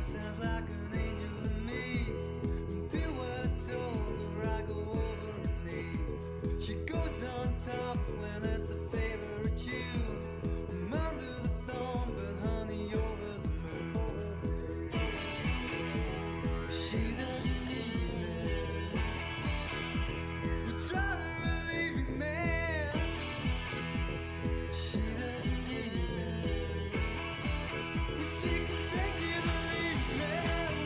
sounds like an angel to me. Do what I told her, I go over her knee. She goes on top when it's a favorite tune. I'm under the thumb, but honey, over the moon. She doesn't need me. We try to relieve me, man. She doesn't need me. She can take it or leave me.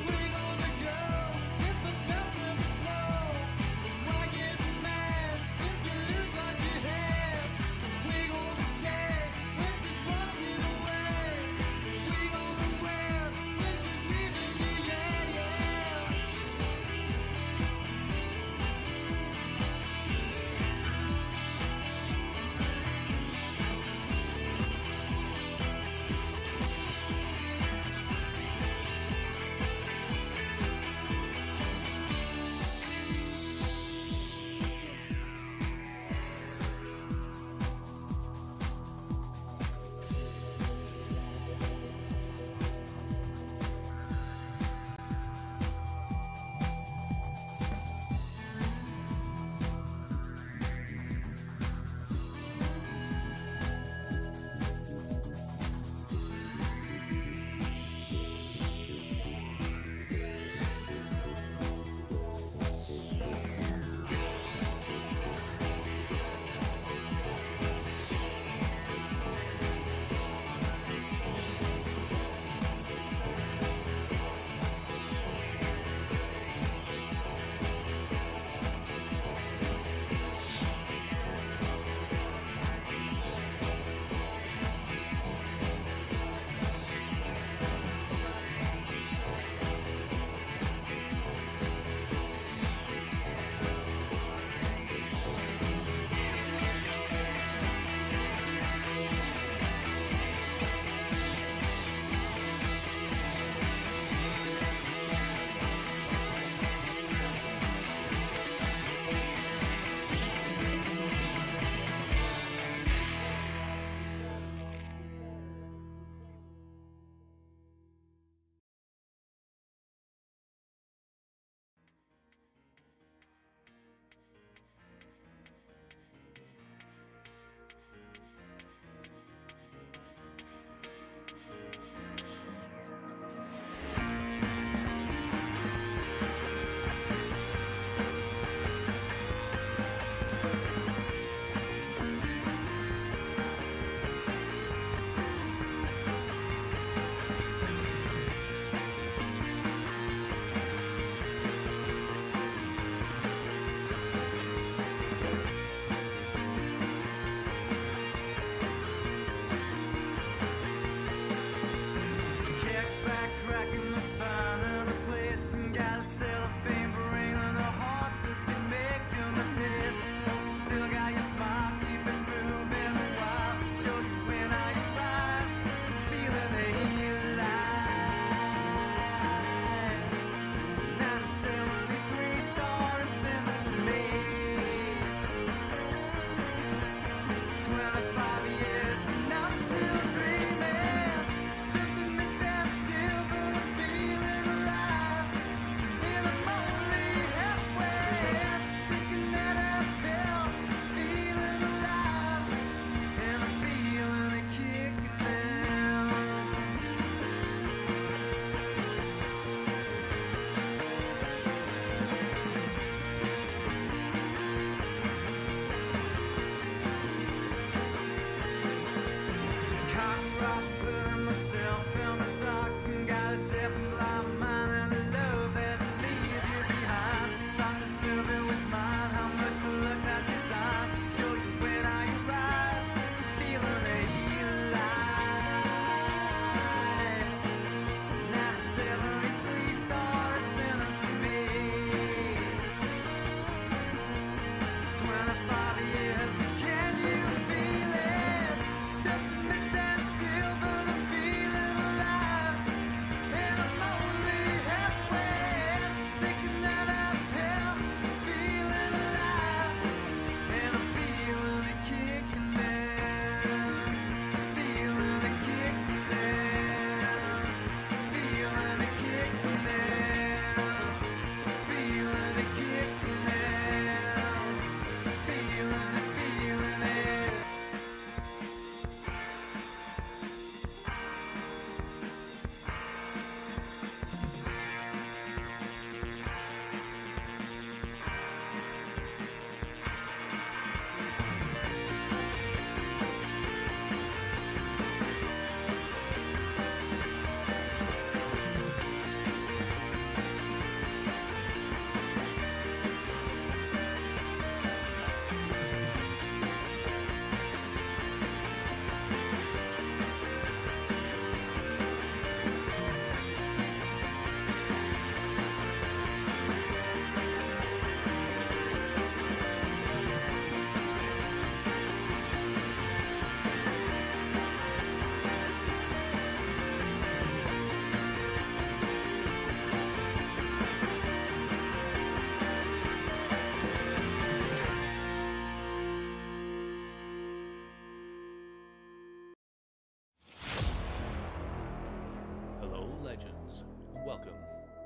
legends, and welcome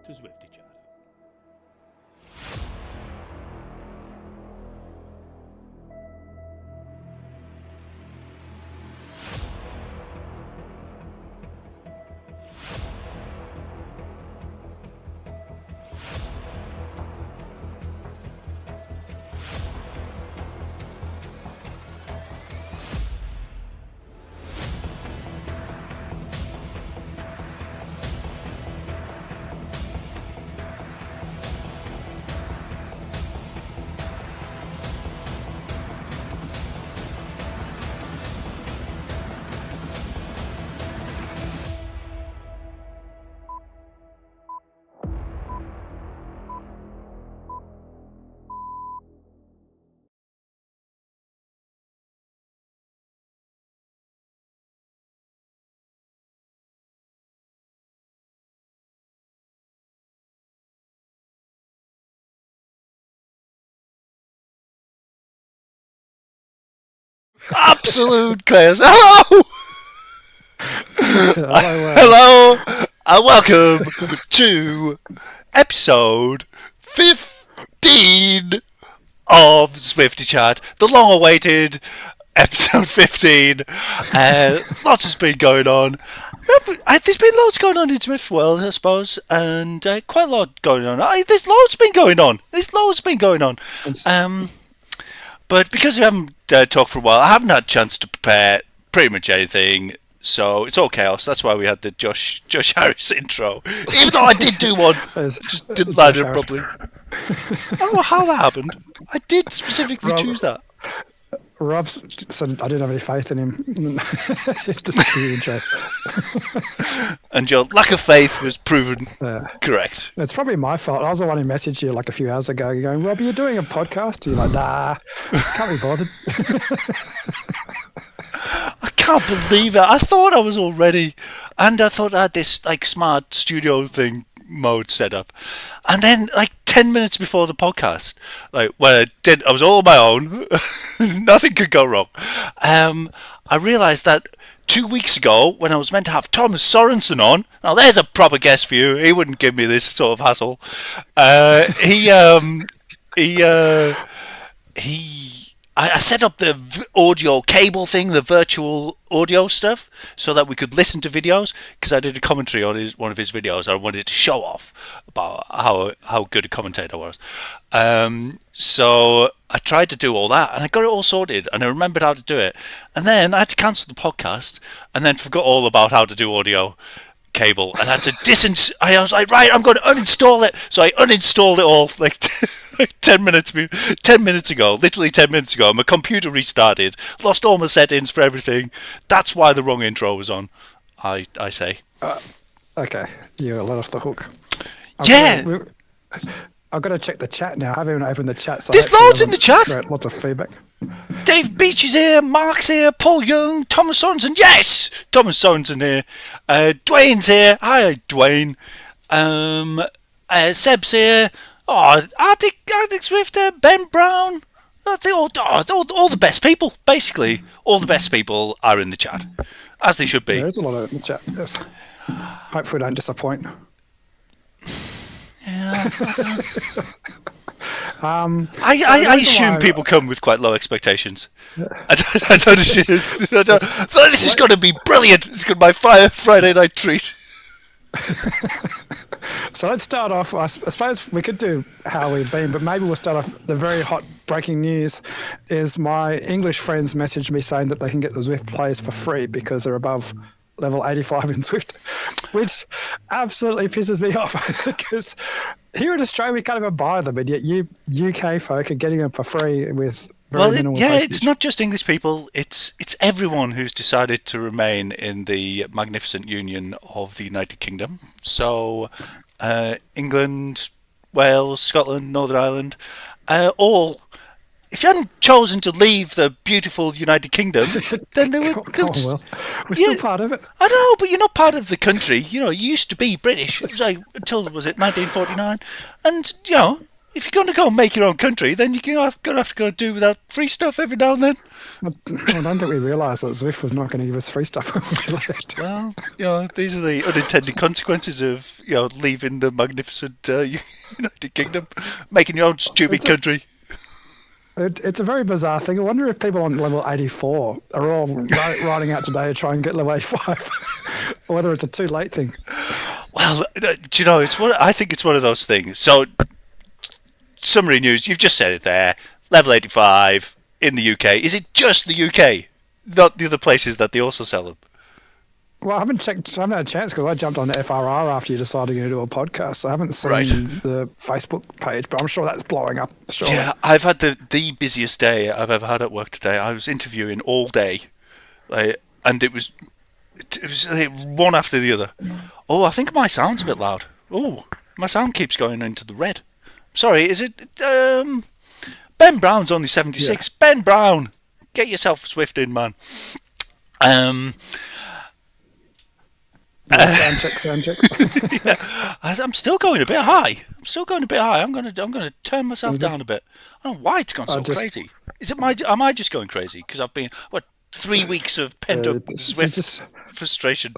to Zwifty Chat. Absolute chaos. Hello! Hello, and welcome to episode 15 of Zwifty Chat, the long-awaited episode 15. Lots has been going on. There's been loads going on in Zwift world, I suppose, and quite a lot going on. There's loads been going on. But because we haven't talked for a while, I haven't had a chance to prepare pretty much anything. So it's all chaos. That's why we had the Josh Harris intro. Even though I did do one, just didn't line it properly. I don't know how that happened. I did specifically choose that. Rob said I didn't have any faith in him. Just the intro. And your lack of faith was proven correct. It's probably my fault. I was the one who messaged you like a few hours ago going, Rob, are you doing a podcast? You're like, nah, can't be bothered. I can't believe it. I thought I was all ready, and I thought I had this like smart studio thing mode set up, and then like 10 minutes before the podcast, like when I was all on my own, nothing could go wrong. I realised that 2 weeks ago, when I was meant to have Thomas Sorensen on, now there's a proper guest for you. He wouldn't give me this sort of hassle. I set up the audio cable thing, the virtual audio stuff, so that we could listen to videos, because I did a commentary on one of his videos. I wanted to show off about how good a commentator I was. So I tried to do all that, and I got it all sorted, and I remembered how to do it. And then I had to cancel the podcast, and then forgot all about how to do audio cable, and I had to I was like, right, I'm going to uninstall it. So I uninstalled it all like 10 minutes ago, literally 10 minutes ago. My computer restarted, lost all my settings for everything. That's why the wrong intro was on, I say. Okay, you let off the hook. I've got to check the chat now. I haven't even opened the chat. So there's loads in the chat. Lots of feedback. Dave Beach is here, Mark's here, Paul Young, Thomas Sorensen. Yes! Thomas Sorensen here. Dwayne's here. Hi, Dwayne. Seb's here. Oh, Arctic Swifter, Ben Brown. All the best people, basically. All the best people are in the chat, as they should be. There's a lot in the chat, yes. Hopefully don't disappoint. Yeah. I assume people come with quite low expectations. I don't assume. So this is going to be brilliant. It's going to be my Friday night treat. So let's start off. I suppose we could do how we've been, but maybe we'll start off. The very hot breaking news is my English friends messaged me saying that they can get the Zwift players for free because they're above level 85 in Zwift, which absolutely pisses me off because here in Australia we can't even buy them, and yet you UK folk are getting them for free with very minimal postage. It's not just English people, it's everyone who's decided to remain in the magnificent union of the United Kingdom. So England, Wales, Scotland, Northern Ireland, all. If you hadn't chosen to leave the beautiful United Kingdom, then they would. We're still part of it. I know, but you're not part of the country. You know, you used to be British. It was like until was it 1949, and you know, if you're going to go and make your own country, then you're going to have to go do that free stuff every now and then. I don't think we realised that Zwift was not going to give us free stuff when we left. Well, these are the unintended consequences of, leaving the magnificent United Kingdom, making your own stupid country. It's a very bizarre thing. I wonder if people on level 84 are all riding out today to try and get level 85, or whether it's a too late thing. Well, do you know, I think it's one of those things. So, summary news, you've just said it there. Level 85 in the UK. Is it just the UK? Not the other places that they also sell them? Well, I haven't checked. I haven't had a chance because I jumped on the FRR after you decided to do a podcast. So I haven't seen the Facebook page, but I'm sure that's blowing up. Sure. Yeah, I've had the busiest day I've ever had at work today. I was interviewing all day, and it was one after the other. Oh, I think my sound's a bit loud. Oh, my sound keeps going into the red. Sorry, is it? Ben Brown's only 76. Yeah. Ben Brown, get yourself Zwift in, man. Sound check. Yeah, I'm still going a bit high. I'm gonna turn myself down a bit. I don't know why it's gone so crazy. Am I just going crazy? Because I've been 3 weeks of pent up Zwift frustration.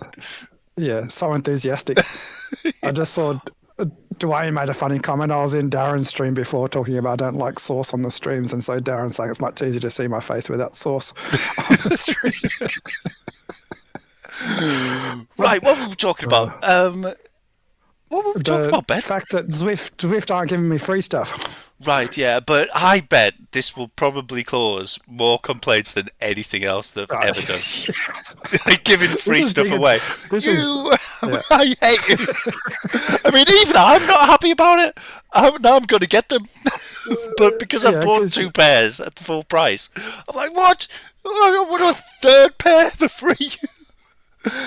Yeah, so enthusiastic. I just saw Dwayne made a funny comment. I was in Darren's stream before talking about I don't like sauce on the streams, and so Darren's saying it's much easier to see my face without sauce on the stream. Right, what were we talking about? What were we talking about, Ben? The fact that Zwift aren't giving me free stuff. Right, yeah, but I bet this will probably cause more complaints than anything else they've ever done. Giving free stuff away. I hate you. I mean, even I'm not happy about it. I'm going to get them. But because I bought 2 pairs at the full price, I'm like, what? I want a 3rd pair for free.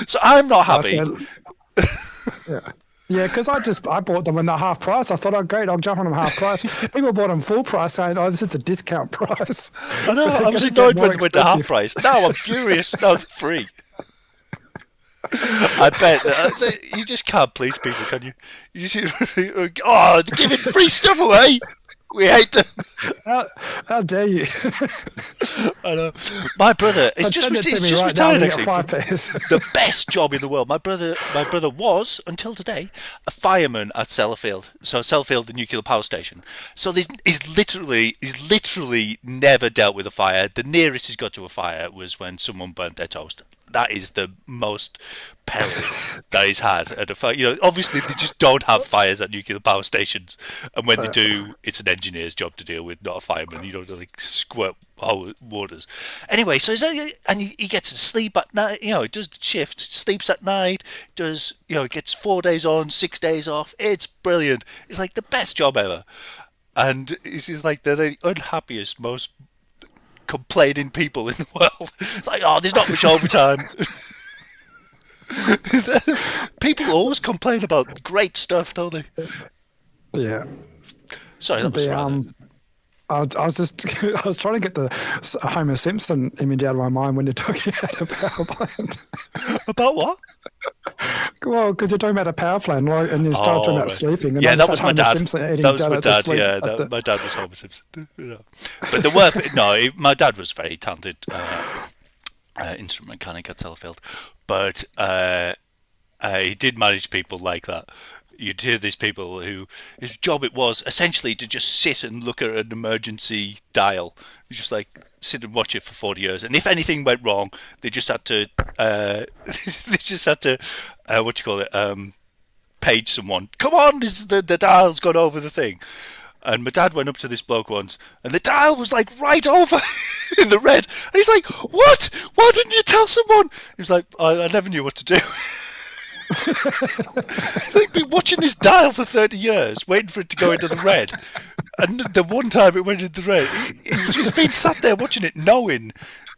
So I'm not happy. Yeah, because I bought them when they're half price. I thought, oh great, I'll jump on them half price. People bought them full price, saying, "Oh, this is a discount price." I know. I was annoyed when they went to half price. Now I'm furious. Now they're free. I bet you just can't please people, can you? You just, they're giving free stuff away. We hate them. How dare you? I know. My brother is just retired, actually. The best job in the world. My brother was, until today, a fireman at Sellafield. So Sellafield, the nuclear power station. So he's literally never dealt with a fire. The nearest he's got to a fire was when someone burnt their toast. That is the most peril that he's had at a fire. Obviously they just don't have fires at nuclear power stations, and when they do, it's an engineer's job to deal with, not a fireman. You don't squirt waters. Anyway, so he gets to sleep at night. He does the shift, sleeps at night. Does gets 4 days on, 6 days off. It's brilliant. It's like the best job ever, and it's like they're the unhappiest, most complaining people in the world. It's like, there's not much overtime. People always complain about great stuff, don't they? Yeah. Sorry, that was wrong. I was trying to get the Homer Simpson image out of my mind when you're talking about a power plant. About what? Well, because you're talking about a power plant, and you started talking about sleeping. And that was my dad. That was my dad. Yeah, my dad was Homer Simpson. But there were my dad was very talented instrument mechanic at Sellafield, but he did manage people like that. You'd hear these people whose job it was essentially to just sit and look at an emergency dial. You just sit and watch it for 40 years, and if anything went wrong, they just had to page someone. Come on, the dial's gone over the thing. And my dad went up to this bloke once, and the dial was right over in the red. And he's like, "What? Why didn't you tell someone?" He was like, "I never knew what to do." They've been watching this dial for 30 years, waiting for it to go into the red. And the one time it went into the red, he's been sat there watching it, knowing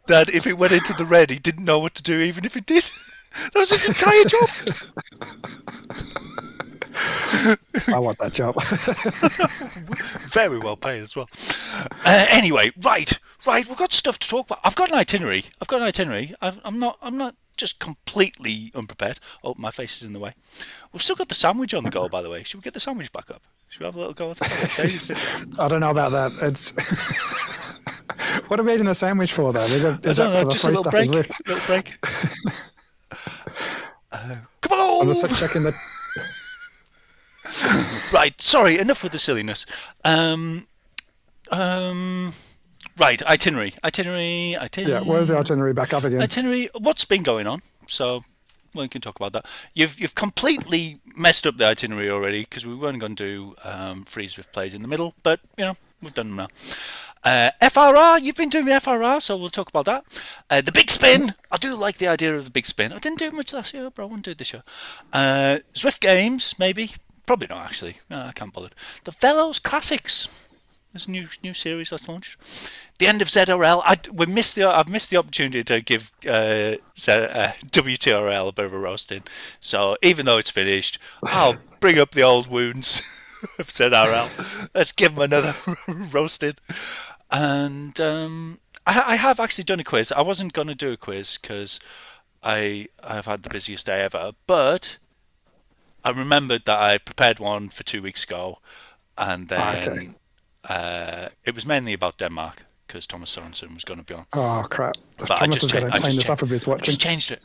that if it went into the red, he didn't know what to do, even if it did. That was his entire job. I want that job. Very well paid as well. Anyway, right. We've got stuff to talk about. I've got an itinerary. I'm not just completely unprepared. Oh, my face is in the way. We've still got the sandwich on the go, by the way. Should we get the sandwich back up? Should we have a little go at that? I don't know about that. It's what are we eating a sandwich for, though? Is I that don't know, for the just a free little stuff break. as Zwift? Little break. Come I'm on! just checking that. Right, sorry, enough with the silliness. Right, itinerary. Yeah, where's the itinerary back up again? Itinerary, what's been going on? So, we can talk about that. You've completely messed up the itinerary already because we weren't going to do free Zwift plays in the middle, but, we've done them now. FRR, you've been doing the FRR, so we'll talk about that. The big spin, I do like the idea of the big spin. I didn't do much last year, but I won't do it this year. Zwift Games, maybe. Probably not, actually. No, I can't bother. The Velos Classics. There's a new series that's launched. The end of ZRL. I've missed the opportunity to give WTRL a bit of a roasting. So even though it's finished, I'll bring up the old wounds of ZRL. Let's give them another roasting. And I have actually done a quiz. I wasn't going to do a quiz because I've had the busiest day ever, but I remembered that I prepared one for 2 weeks ago, and then it was mainly about Denmark because Thomas Sorensen was going to be on. Oh crap! But Thomas is going to clean this up a bit. I just changed it.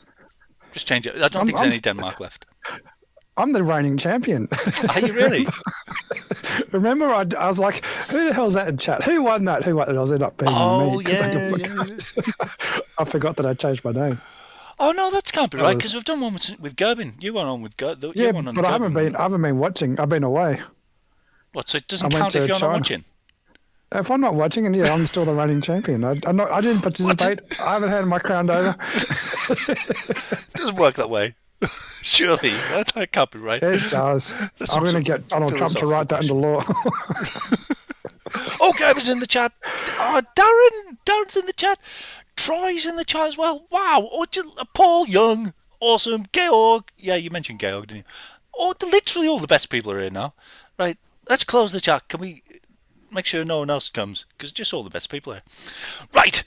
I don't think there's any Denmark left. I'm the reigning champion. Are you really? Remember, I was like, who the hell's that in chat? Who won that? Who won it? I was ended up being me. I forgot that I changed my name. Oh no, that can't be right because we've done one with Gerbin. You went on with Gerbin. Yeah, but I haven't been watching. I've been away. What? So it doesn't count if you're not watching? If I'm not watching, and I'm still the reigning champion. I didn't participate. I haven't had my crown over. It doesn't work that way. Surely that can't be right. It does. I'm going to get Donald Trump to write that into law. Oh, Gerbin's in the chat. Oh, Darren's in the chat. Troy's in the chat as well. Wow. Oh, Paul Young. Awesome. Georg. Yeah, you mentioned Georg, didn't you? Oh, literally all the best people are here now. Right. Let's close the chat. Can we make sure no one else comes? Because just all the best people are here. Right.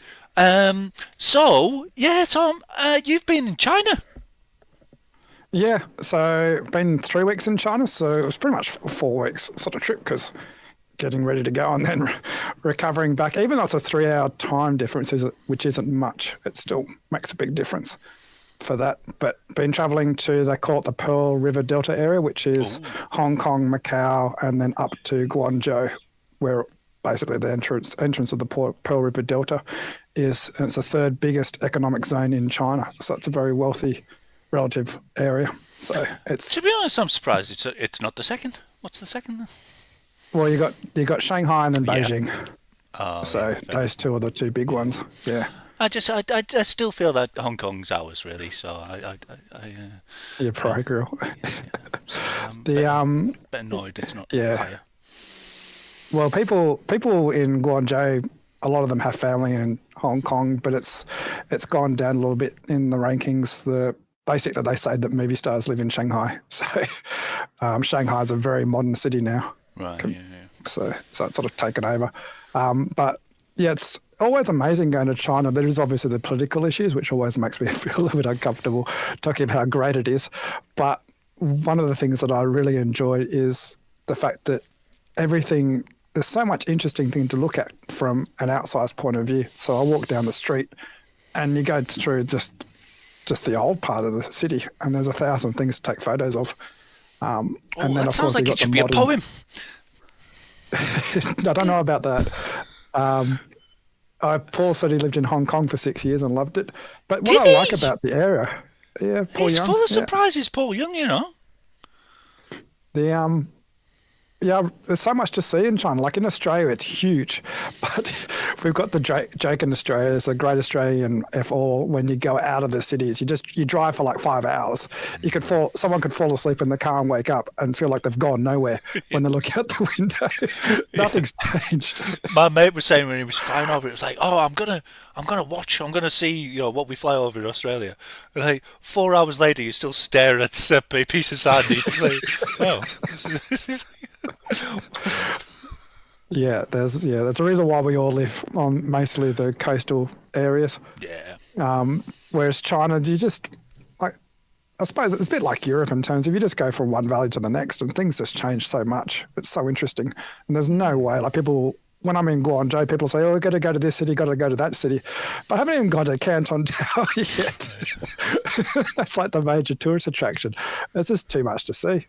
So, yeah, Tom, you've been in China. Yeah. So, been 3 weeks in China. So, it was pretty much 4 weeks sort of trip because getting ready to go and then recovering back. Even though it's a 3-hour time difference, which isn't much, it still makes a big difference for that. But been traveling to, they call it the Pearl River Delta area, which is Hong Kong, Macau, and then up to Guangzhou, where basically the entrance of the Pearl River Delta is. And it's the third biggest economic zone in China. So it's a very wealthy relative area. So it's... To be honest, I'm surprised it's not the second. What's the second then? Well, you got Shanghai and then Beijing. Yeah. Oh, so yeah, those two are the two big ones. Yeah. I still feel that Hong Kong's ours really. So You're pro girl. So I'm bit annoyed it's not higher. Well, people in Guangzhou, a lot of them have family in Hong Kong, but it's gone down a little bit in the rankings. Basically they say that movie stars live in Shanghai. So Shanghai is a very modern city now. Right. So it's sort of taken over. But yeah, it's always amazing going to China. There is obviously the political issues, which always makes me feel a little bit uncomfortable talking about how great it is. But one of the things that I really enjoy is the fact that there's so much interesting thing to look at from an outside point of view. So I walk down the street and you go through just the old part of the city and there's 1,000 things to take photos of. And then, that of sounds course, like it should be a poem. I don't know about that. Paul said he lived in Hong Kong for 6 years and loved it. But what I like about the area, Paul He's Young, full of surprises, Paul Young. There's so much to see in China. Like in Australia, it's huge, but we've got the joke in Australia. It's a Great Australian F all. When you go out of the cities, you drive for like 5 hours. Someone could fall asleep in the car and wake up and feel like they've gone nowhere when they look out the window. Nothing's changed. My mate was saying when he was flying over, it was like, "Oh, I'm gonna see, what we fly over in Australia." And like 4 hours later, you still stare at a piece of sand. It's like, oh, this is that's a reason why we all live on mostly the coastal areas. Yeah. Whereas China, you just I suppose it's a bit like Europe in terms of you just go from one valley to the next and things just change so much. It's so interesting. And there's no way, like people, when I'm in Guangzhou, people say, oh, we've got to go to this city, got to go to that city. But I haven't even gone to Canton Tower yet. That's like the major tourist attraction. There's just too much to see.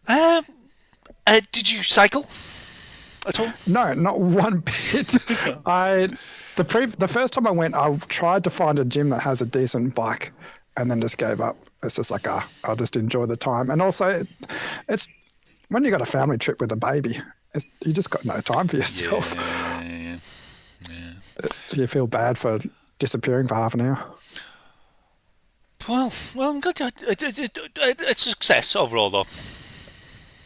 Did you cycle at all? No, not one bit. The first time I went, I tried to find a gym that has a decent bike and then just gave up. It's just like, I'll just enjoy the time. And also, it's when you got a family trip with a baby, you just got no time for yourself. Yeah. You feel bad for disappearing for half an hour. Well, I'm good. It's a success overall, though.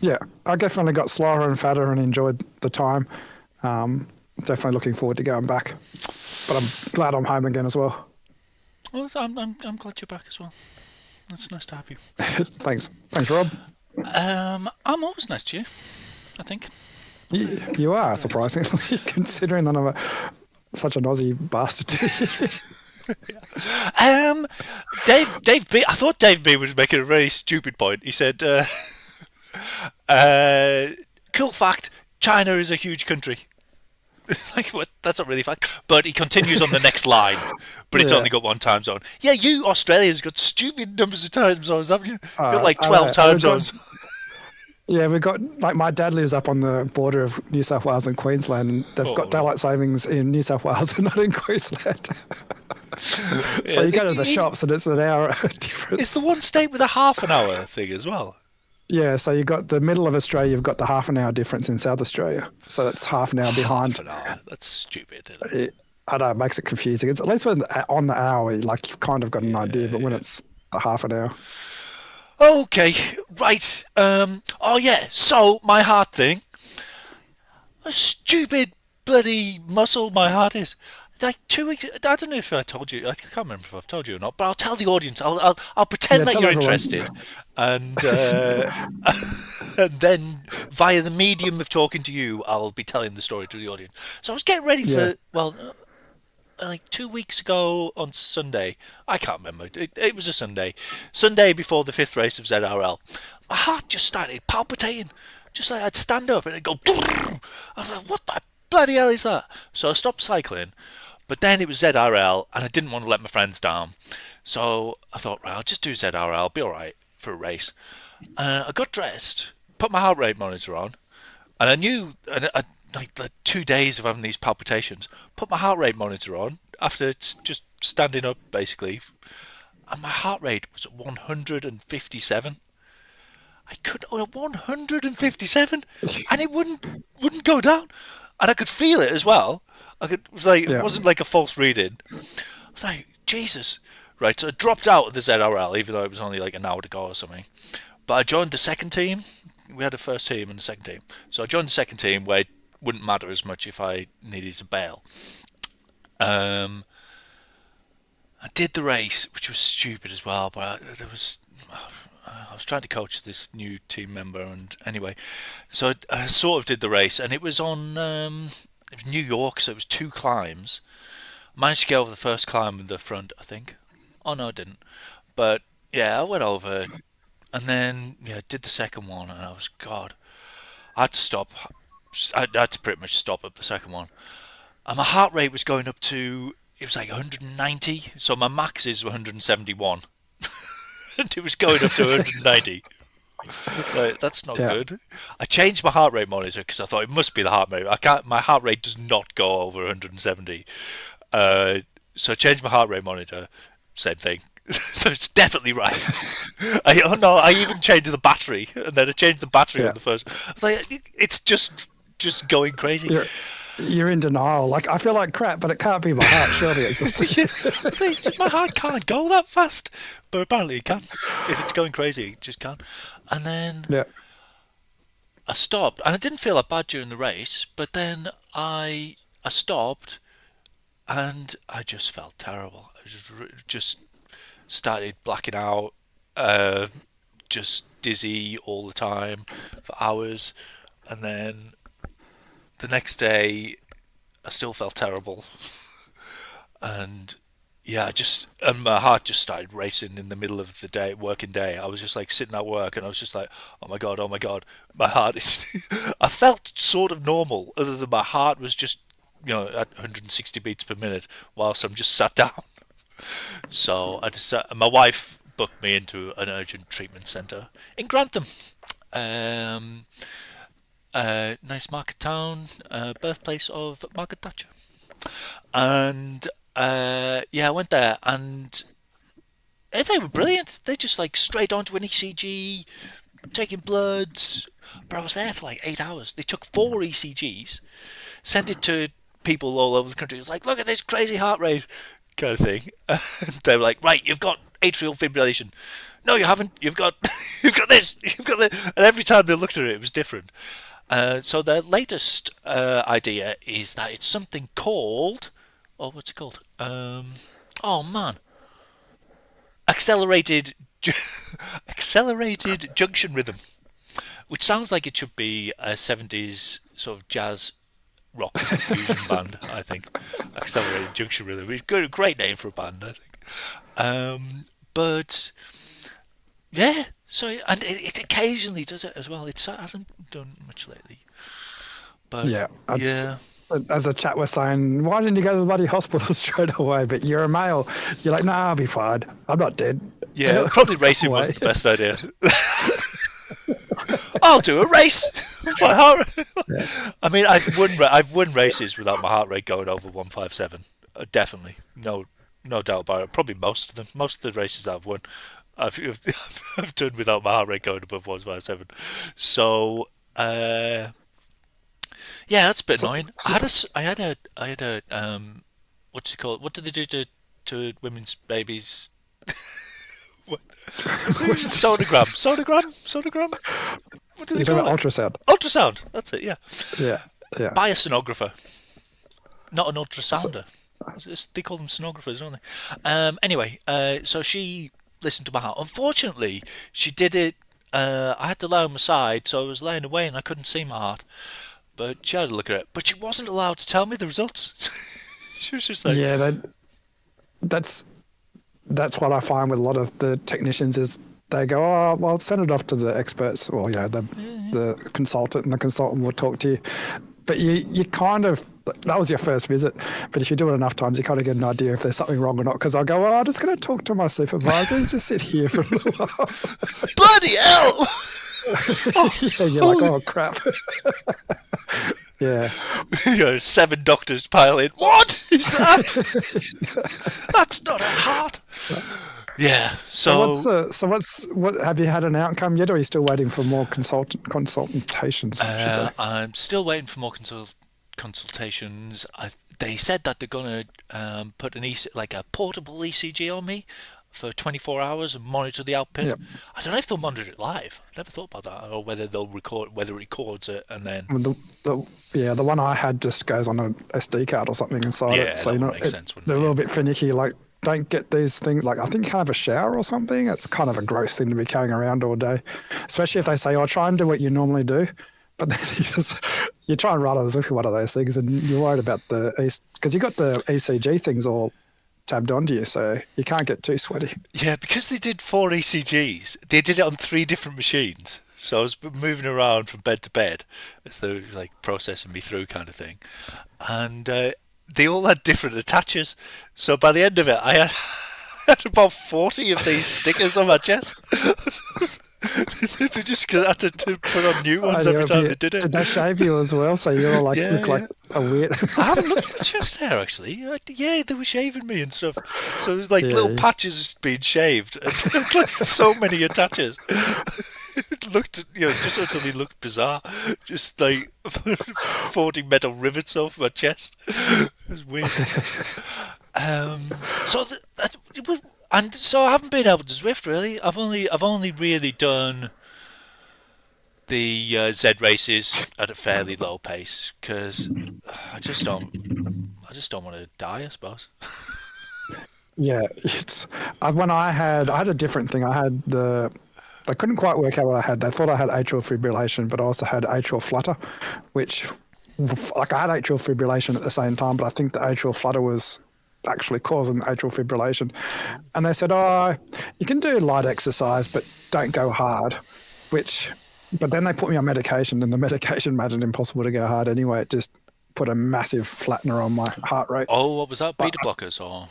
Yeah, I definitely got slower and fatter and enjoyed the time. Definitely looking forward to going back. But I'm glad I'm home again as well. Well, I'm glad you're back as well. It's nice to have you. Thanks, Rob. I'm always nice to you, I think. You are, surprisingly, considering that I'm such an Aussie bastard. Dave B. I thought Dave B. was making a very stupid point. He said, "Cool fact: China is a huge country." Like, what? That's not really a fact. But he continues on the next line. But it's only got one time zone. Yeah, you Australians got stupid numbers of time zones, haven't you? You've got like 12 time zones. Yeah, we've got, like, my dad lives up on the border of New South Wales and Queensland, and they've got daylight savings in New South Wales and not in Queensland. So you go to the shops and it's an hour difference. It's the one state with a half an hour thing as well. Yeah, so you've got the middle of Australia, you've got the half an hour difference in South Australia. So that's half an hour behind. Half an hour. That's stupid, isn't it? I know, it makes it confusing. It's at least when on the hour, like, you've kind of got an idea, but when it's a half an hour. Okay, right. So my heart thing. A stupid bloody muscle my heart is. Like 2 weeks. I don't know if I told you. I can't remember if I've told you or not. But I'll tell the audience. I'll pretend that you're interested, and and then via the medium of talking to you, I'll be telling the story to the audience. So I was getting ready for like 2 weeks ago on Sunday. I can't remember. It was a Sunday. Sunday before the 5th race of ZRL. My heart just started palpitating. Just like I'd stand up and it'd go. I was like, what the bloody hell is that? So I stopped cycling. But then it was ZRL and I didn't want to let my friends down. So I thought, right, I'll just do ZRL. I'll be all right for a race. I got dressed, put my heart rate monitor on, and I knew, like the 2 days of having these palpitations, put my heart rate monitor on after just standing up, basically, and my heart rate was at 157. I could 157, and it wouldn't go down, and I could feel it as well. It wasn't like a false reading. I was like, Jesus, right? So I dropped out of the ZRL, even though it was only like an hour to go or something. But I joined the second team. We had a first team and a second team. So I joined the second team where it wouldn't matter as much if I needed to bail. I did the race, which was stupid as well. But I was trying to coach this new team member, and anyway, so I sort of did the race, and it was on. It was New York, so it was 2 climbs. Managed to get over the first climb in the front, I think. Oh no, I didn't. But yeah, I went over, and then did the second one, and I had to stop. I had to pretty much stop at the second one, and my heart rate was going up to, it was like 190. So my max is 171, and it was going up to 190. Like, that's not good. I changed my heart rate monitor because I thought it must be the heart rate. My heart rate does not go over 170. So I changed my heart rate monitor. Same thing. So it's definitely right. I even changed the battery, and then I changed the battery on the first. I was like, it's just going crazy. You're in denial. Like, I feel like crap, but it can't be my heart. Surely it's just... My heart can't go that fast, but apparently it can. If it's going crazy, it just can. And then I stopped, and I didn't feel that bad during the race. But then I stopped, and I just felt terrible. I just started blacking out, just dizzy all the time for hours, and then the next day I still felt terrible, and yeah, and my heart just started racing in the middle of the day, working day. I was just like sitting at work, and I was just like, oh my god, my heart is. I felt sort of normal, other than my heart was just, at 160 beats per minute, whilst I'm just sat down. So I just, my wife booked me into an urgent treatment centre in Grantham. Um, nice market town, birthplace of Margaret Thatcher. And yeah, I went there, and they were brilliant. They just like straight onto an ECG, taking bloods. But I was there for like 8 hours. They took 4 ECGs, sent it to people all over the country. It was like, look at this crazy heart rate kind of thing. And they were like, right, you've got atrial fibrillation. No, you haven't. You've got you've got this. You've got this. And every time they looked at it, it was different. So the latest idea is that it's something called, what's it called? Oh man, accelerated accelerated junction rhythm, which sounds like it should be a 70s sort of jazz rock fusion band. I think accelerated junction rhythm. It's a great name for a band, I think. But yeah, so and it occasionally does it as well. It hasn't done much lately, but Yeah. yeah. As a chat was saying, why didn't you go to the bloody hospital straight away? But you're a male. You're like, nah, I'll be fine. I'm not dead. Yeah, probably racing wasn't the best idea. I'll do a race. My heart. Yeah. I mean, I've won races without my heart rate going over 157. Definitely, no doubt about it. Probably most of them. Most of the races that I've won, I've I've done without my heart rate going above 157. So, yeah, that's a bit annoying. I had a what's it called? What do they do to women's babies? What? Sonogram. What do they You're talking call about it? ultrasound. Ultrasound. That's it. Yeah. Yeah. Yeah. By a sonographer, not an ultrasounder. They call them sonographers, don't they? Anyway, so she listened to my heart. Unfortunately, she did it. I had to lie on my side, so I was laying away and I couldn't see my heart. But she had a look at it. But she wasn't allowed to tell me the results. She was just like, Yeah, that's what I find with a lot of the technicians is they go, oh, well, send it off to the experts, or the consultant, and the consultant will talk to you. But you kind of, that was your first visit. But if you do it enough times, you kind of get an idea if there's something wrong or not. Because I'll go, well, I'm just going to talk to my supervisor and just sit here for a little while. bloody hell! Yeah, you're like, oh crap. Yeah. 7 doctors pile in. What is that? That's not a heart. Yeah. So what have you had an outcome yet, or are you still waiting for more consultations? I'm still waiting for more consultations. They said that they're gonna put a portable ECG on me for 24 hours and monitor the output. Yep. I don't know if they'll monitor it live. I never thought about that, or whether it records it and then. The one I had just goes on a SD card or something inside Yeah, it. So that would make sense, wouldn't they're it? a little bit finicky. Like, don't get these things. Like, I think you can't have a shower or something. It's kind of a gross thing to be carrying around all day, especially if they say, "Oh, try and do what you normally do." But then you try and run as one of those things, and you're worried about because you got the ECG things all tabbed onto you, so you can't get too sweaty. Yeah, because they did 4 ECGs, they did it on 3 different machines. So I was moving around from bed to bed as they were like processing me through kind of thing. And they all had different attaches. So by the end of it, I had about 40 of these stickers on my chest. They just had to put on new ones every time they did it. Did they shave you as well? So you all like look like a weird. I haven't looked at my chest hair actually. Yeah, they were shaving me and stuff. So there's like little patches being shaved, and like so many attaches. It looked, just utterly looked bizarre. Just like 40 metal rivets off my chest. It was weird. So I haven't been able to Zwift really. I've only really done the Z races at a fairly low pace because I just don't want to die, I suppose. Yeah, it's when I had a different thing. I couldn't quite work out what I had. They thought I had atrial fibrillation, but I also had atrial flutter, which, like, I had atrial fibrillation at the same time, but I think the atrial flutter was actually causing atrial fibrillation. And they said, oh, you can do light exercise, but don't go hard, but then they put me on medication, and the medication made it impossible to go hard anyway. It just put a massive flattener on my heart rate. Oh, what was that? Beta blockers or?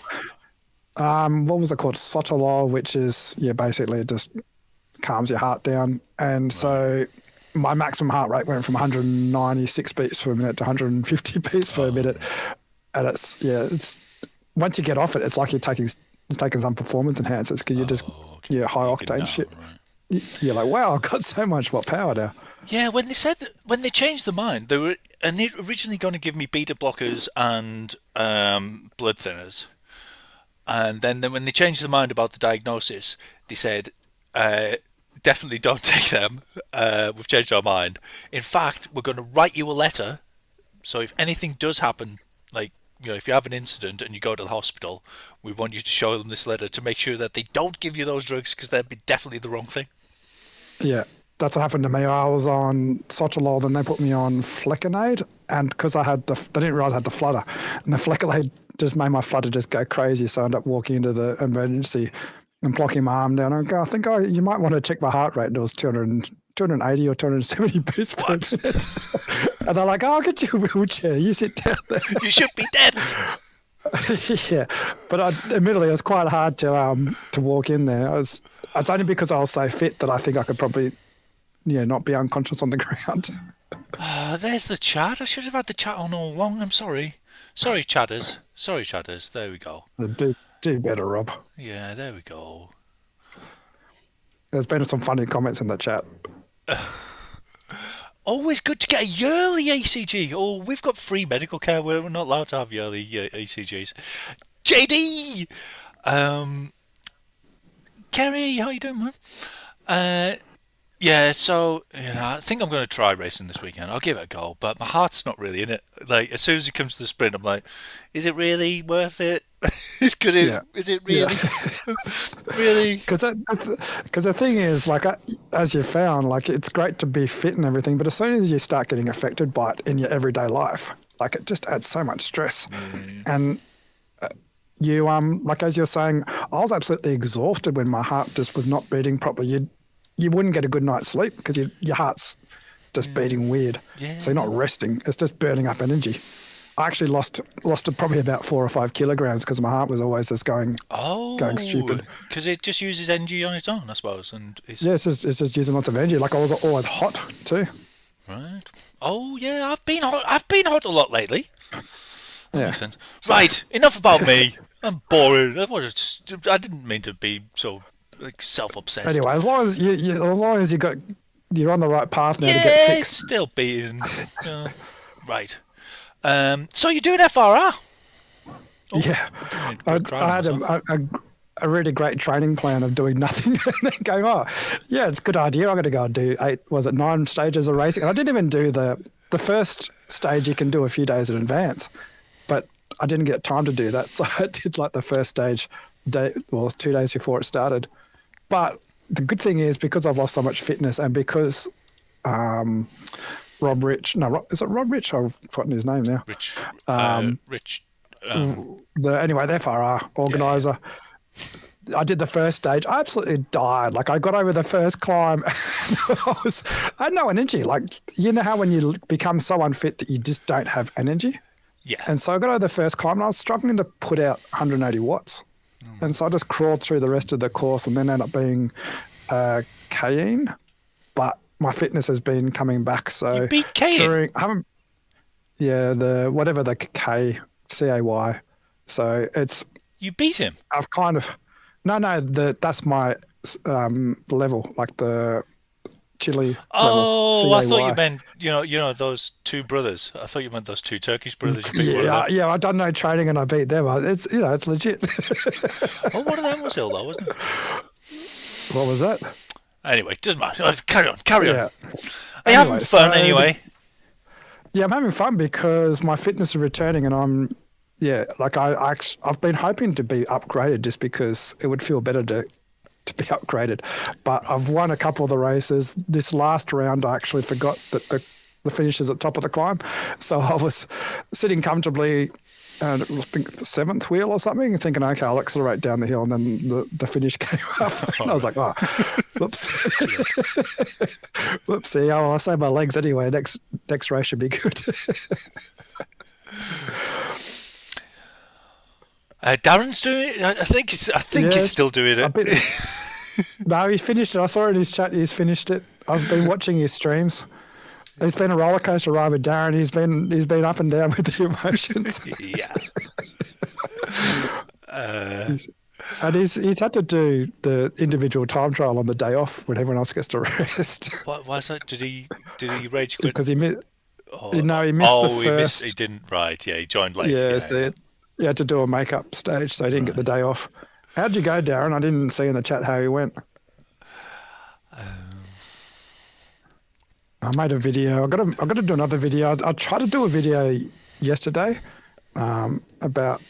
What was it called? Sotalol, which is, basically it just calms your heart down. And so my maximum heart rate went from 196 beats per minute to 150 beats per minute. And it's once you get off it, it's like you're taking some performance enhancers because you're just high octane shit. Right. You're like, wow, I've got so much more power now. Yeah, when they changed their mind, they were originally going to give me beta blockers and blood thinners. And then when they changed their mind about the diagnosis, they said, definitely don't take them. We've changed our mind. In fact, we're going to write you a letter. So if anything does happen, like, if you have an incident and you go to the hospital, we want you to show them this letter to make sure that they don't give you those drugs because that'd be definitely the wrong thing. Yeah, that's what happened to me. I was on Sotalol, then they put me on Flecainide, and because they didn't realise I had the flutter, and the Flecainide just made my flutter just go crazy. So I ended up walking into the emergency and blocking my arm down. I go, I think you might want to check my heart rate. And it was 280 or 270 beats per minute. And they're like, I'll get you a wheelchair. You sit down there. You should be dead. Yeah, but admittedly, it was quite hard to walk in there. It's only because I was so fit that I think I could probably, not be unconscious on the ground. There's the chat. I should have had the chat on all along. I'm sorry. Sorry, chatters. There we go. Do better, Rob. Yeah, there we go. There's been some funny comments in the chat. Always good to get a yearly ACG. Oh, we've got free medical care. We're not allowed to have yearly ACGs. JD! Kerry, how you doing, man? I think I'm going to try racing this weekend. I'll give it a go, but my heart's not really in it. Like, as soon as it comes to the sprint, I'm like, is it really worth it? Is it really? Yeah. Really? Because the thing is, like, as you found, like, it's great to be fit and everything, but as soon as you start getting affected by it in your everyday life, like, it just adds so much stress. And you, like, as you're saying, I was absolutely exhausted when my heart just was not beating properly. You wouldn't get a good night's sleep because your heart's just beating weird. Yeah. So you're not resting. It's just burning up energy. I actually lost probably about 4 or 5 kilograms because my heart was always just going stupid. Because it just uses energy on its own, I suppose. And it's just using lots of energy. Like, I was always hot too. Right. Oh yeah, I've been hot a lot lately. That makes sense. Right. Enough about me. I'm boring. I didn't mean to be so self-obsessed. Anyway, as long as you're on the right path now to get fixed. It's still beating. Right. So you're doing FRR? Oh, yeah. I had a really great training plan of doing nothing and then going, it's a good idea. I'm going to go and do 9 stages of racing. And I didn't even do the first stage you can do a few days in advance, but I didn't get time to do that. So I did like the first stage 2 days before it started. But the good thing is, because I've lost so much fitness and because Rob Rich, is it Rob Rich? I've forgotten his name now. Rich. Anyway, the FRR organizer. Yeah. I did the first stage. I absolutely died. Like, I got over the first climb. I had no energy. Like, you know how when you become so unfit that you just don't have energy? Yeah. And so I got over the first climb and I was struggling to put out 180 watts. And so I just crawled through the rest of the course and then ended up being Cayenne. But my fitness has been coming back. So you beat Cayenne? The K, C-A-Y. So it's... You beat him? I've kind of... No, that's my level, like the Chile level. Oh, I thought you meant, you know those 2 brothers. I thought you meant those 2 Turkish brothers. I've done no training and I beat them. It's legit. Oh, one of them was ill though, wasn't it? What was that? Anyway, doesn't matter. Carry on. Yeah. Are you having fun anyway? Yeah, I'm having fun because my fitness is returning and I'm... Yeah, like I've been hoping to be upgraded just because it would feel better to be upgraded. But I've won a couple of the races. This last round, I actually forgot that the finish is at the top of the climb. So I was sitting comfortably and it was I think the 7th wheel or something, and thinking, okay, I'll accelerate down the hill, and then the finish came up. And I was like, oh, whoops. Whoopsie. Oh, I'll save my legs anyway. Next race should be good. Darren's doing it. I think he's still doing it. No, he finished it. I saw in his chat he's finished it. I've been watching his streams. It's been a roller coaster ride with Darren. He's been up and down with the emotions. Yeah. And he's had to do the individual time trial on the day off when everyone else gets to rest. Why is that? Did he rage quit? Because he missed. He missed the first. He didn't. Right. Yeah. He joined late. Yeah. He had to do a makeup stage, so he didn't get the day off. How'd you go, Darren? I didn't see in the chat how he went. I made a video. I got to do another video. I tried to do a video yesterday about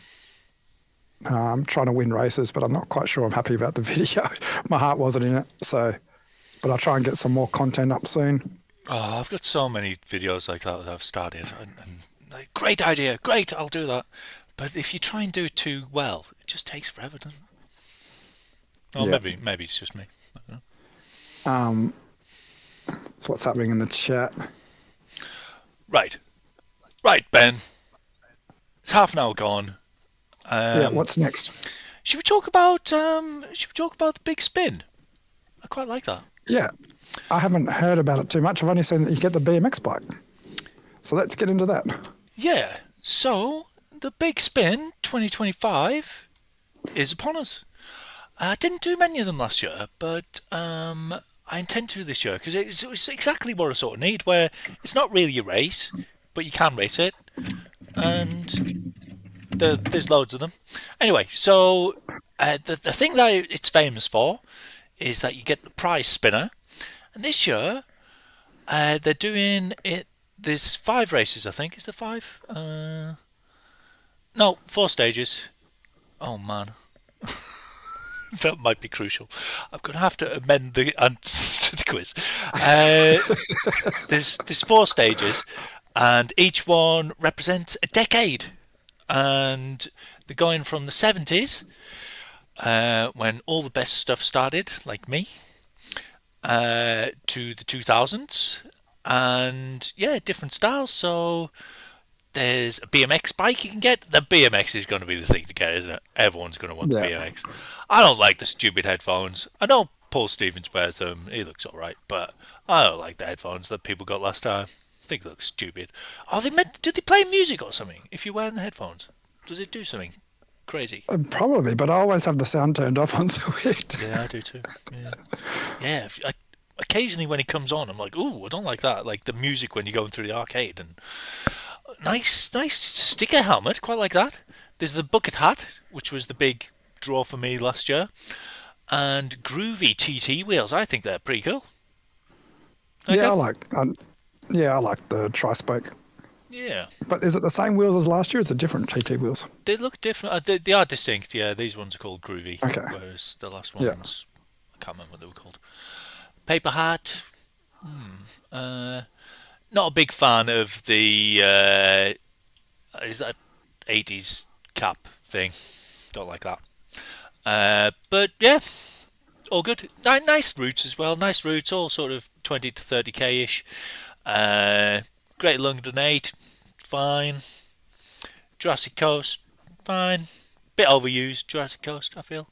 trying to win races, but I'm not quite sure I'm happy about the video. My heart wasn't in it, but I'll try and get some more content up soon. Oh, I've got so many videos like that I've started, and like, great idea, great, I'll do that. But if you try and do it too well, it just takes forever, doesn't it? Or maybe it's just me. I don't know. What's happening in the chat? Right, Ben. It's half an hour gone. What's next? Should we talk about the big spin? I quite like that. Yeah, I haven't heard about it too much. I've only seen that you get the BMX bike. So let's get into that. Yeah. So the big spin 2025 is upon us. I didn't do many of them last year, but I intend to this year because it's exactly what I sort of need. Where it's not really a race, but you can race it, and there's loads of them. Anyway, so the thing that it's famous for is that you get the prize spinner, and this year they're doing it. There's 5 races, I think. Is there 5? No, 4 stages. Oh man. That might be crucial. I'm going to have to amend the answer to the quiz. There's 4 stages, and each one represents a decade. And they're going from the 70s, when all the best stuff started, like me, to the 2000s. And yeah, different styles. So there's a BMX bike you can get. The BMX is going to be the thing to get, isn't it? Everyone's going to want the BMX. I don't like the stupid headphones. I know Paul Stevens wears them. He looks all right, but I don't like the headphones that people got last time. I think they look stupid. Did they play music or something? If you're wearing the headphones, does it do something crazy? Probably, but I always have the sound turned off on Zwift. Yeah, I do too. Yeah. Occasionally when it comes on, I'm like, ooh, I don't like that. Like the music when you're going through the arcade. And nice sticker helmet, quite like that. There's the bucket hat, which was the big draw for me last year, and groovy TT wheels. I think they're pretty cool. I like the tri-spoke. Yeah. But is it the same wheels as last year? Or is it different TT wheels? They look different. They are distinct. Yeah, these ones are called groovy, okay. Whereas the last ones, I can't remember what they were called. Paper hat. Not a big fan of the is that 80s cap thing. Don't like that. But yeah, all good. Nice routes as well. Nice routes, all sort of 20 to 30k ish. Great London 8, fine. Jurassic Coast, fine. Bit overused, Jurassic Coast, I feel.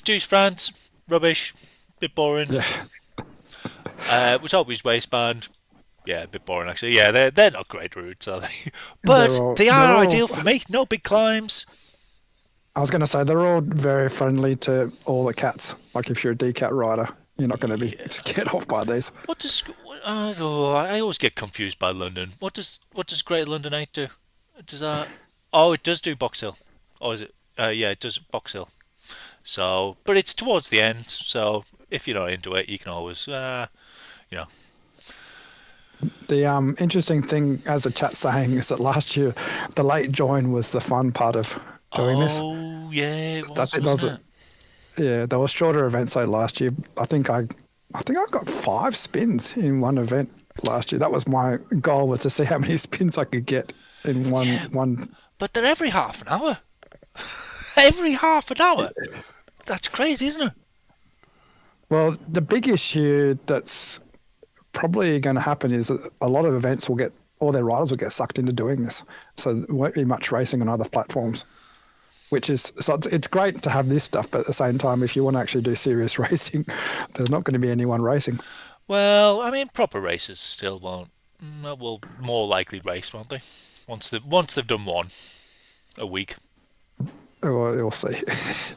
Juice France, rubbish. Bit boring. Yeah. Was always waistband. Yeah, a bit boring actually. Yeah, they're not great routes, are they? But they are ideal for me. No big climbs. I was going to say they're all very friendly to all the cats. Like if you're a D-cat rider, you're not going to be scared off by these. What does I always get confused by London. What does Great London 8 do? Does that? Oh, it does do Box Hill. Or is it? Yeah, it does Box Hill. So, but it's towards the end. So if you're not into it, you can always, The interesting thing, as the chat's saying, is that last year the late join was the fun part of doing this. Oh yeah, it was, wasn't it? Yeah, there was shorter events like last year. I think I got 5 spins in one event last year. That was my goal, was to see how many spins I could get. in one. But they're every half an hour. Every half an hour. That's crazy, isn't it? Well, the big issue that's probably going to happen is that a lot of events will get, all their riders will get sucked into doing this. So there won't be much racing on other platforms, which is, so it's great to have this stuff, but at the same time, if you want to actually do serious racing, there's not going to be anyone racing. Well, I mean, proper racers still won't. Will more likely race, won't they? Once they've done one a week. Well, you'll see.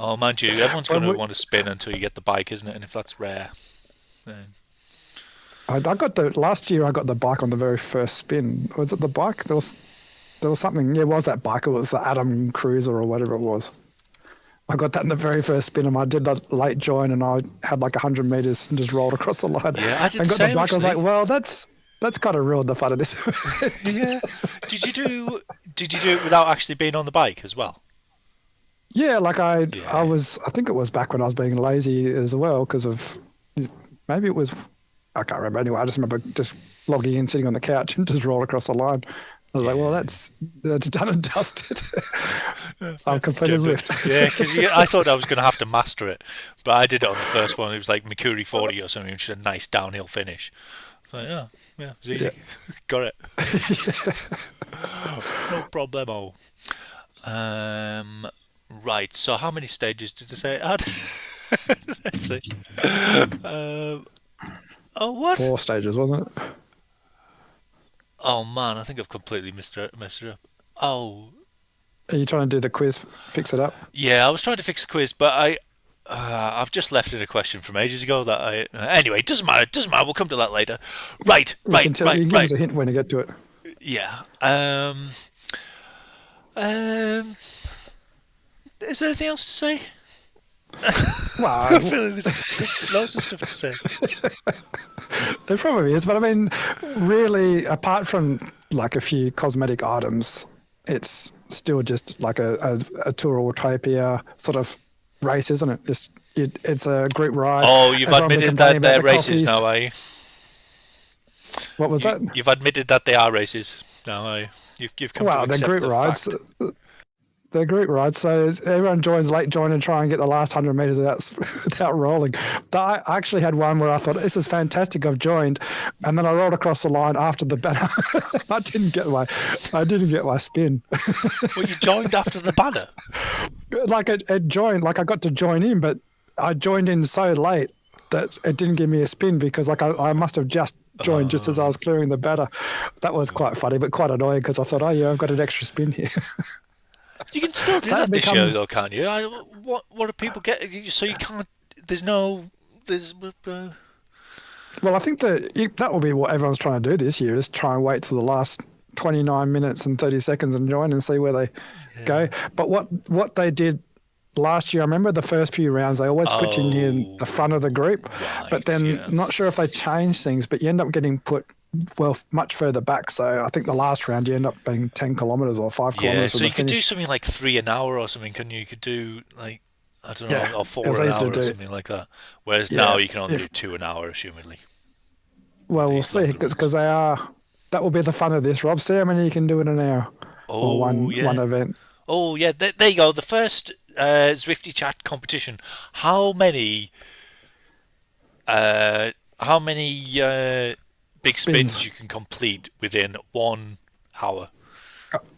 Oh, mind you, everyone's going to want to spin until you get the bike, isn't it? And if that's rare, then... I got last year I got the bike on the very first spin. Was it the bike? There was something. Yeah, it was that bike. It was the Atom Cruiser or whatever it was. I got that in the very first spin, and I did a late join, and I had like 100 meters and just rolled across the line. Yeah, I did and the got same. The bike. I was like, well, that's kind of ruined the fun of this. Yeah. Did you do it without actually being on the bike as well? Yeah, like I think it was back when I was being lazy as well because of, maybe it was, I can't remember. Anyway, I just remember just logging in, sitting on the couch and just roll across the line. I was like, well, that's done and dusted. I'll complete a Zwift. Yeah, because I thought I was going to have to master it, but I did it on the first one. It was like Mercury 40 or something, which is a nice downhill finish. So yeah, it was easy. Yeah. Got it. No problemo. Right, so how many stages did I say it had? Let's see. What? 4 stages, wasn't it? Oh man, I think I've completely messed it up. Oh. Are you trying to do the quiz, fix it up? Yeah, I was trying to fix the quiz, but I've just left it a question from ages ago that anyway, it doesn't matter, we'll come to that later. Right. You can give us a hint when you get to it. Yeah. Is there anything else to say? Wow. I feel like there's lots of stuff to say. There probably is, but I mean, really, apart from like a few cosmetic items, it's still just like a Tour Autopia sort of race, isn't it? It's a group ride. Oh, you've admitted that they're races now, are you? What was that? You've admitted that they are races now, are you? You've come to accept they're group rides. They're group rides, so everyone joins late join and try and get the last 100 meters without rolling. But I actually had one where I thought, this is fantastic, I've joined, and then I rolled across the line after the banner. I didn't get my spin. Well, you joined after the banner? Like it joined, like I got to join in, but I joined in so late that it didn't give me a spin because like I must have just joined just as I was clearing the banner. That was quite funny, but quite annoying because I thought, oh yeah, I've got an extra spin here. You can still do that this year, though, can't you? What do people get? So you can't. Well, I think that will be what everyone's trying to do this year: is try and wait till the last 29 minutes and 30 seconds and join and see where they go. But what they did last year, I remember the first few rounds, they always put you near the front of the group, but then not sure if they changed things, but you end up getting put much further back. So I think the last round you end up being 10 kilometers or 5 kilometers. So you could do something like 3 an hour or something, couldn't you? You could do like, I don't know, or 4 an hour or something like that. Whereas now you can only do 2 an hour, assumedly. Well, we'll see, because that will be the fun of this, Rob. See how many you can do in an hour or one event. Oh yeah, there you go. The first ZWIFTY Chat competition. How many big spins you can complete within 1 hour?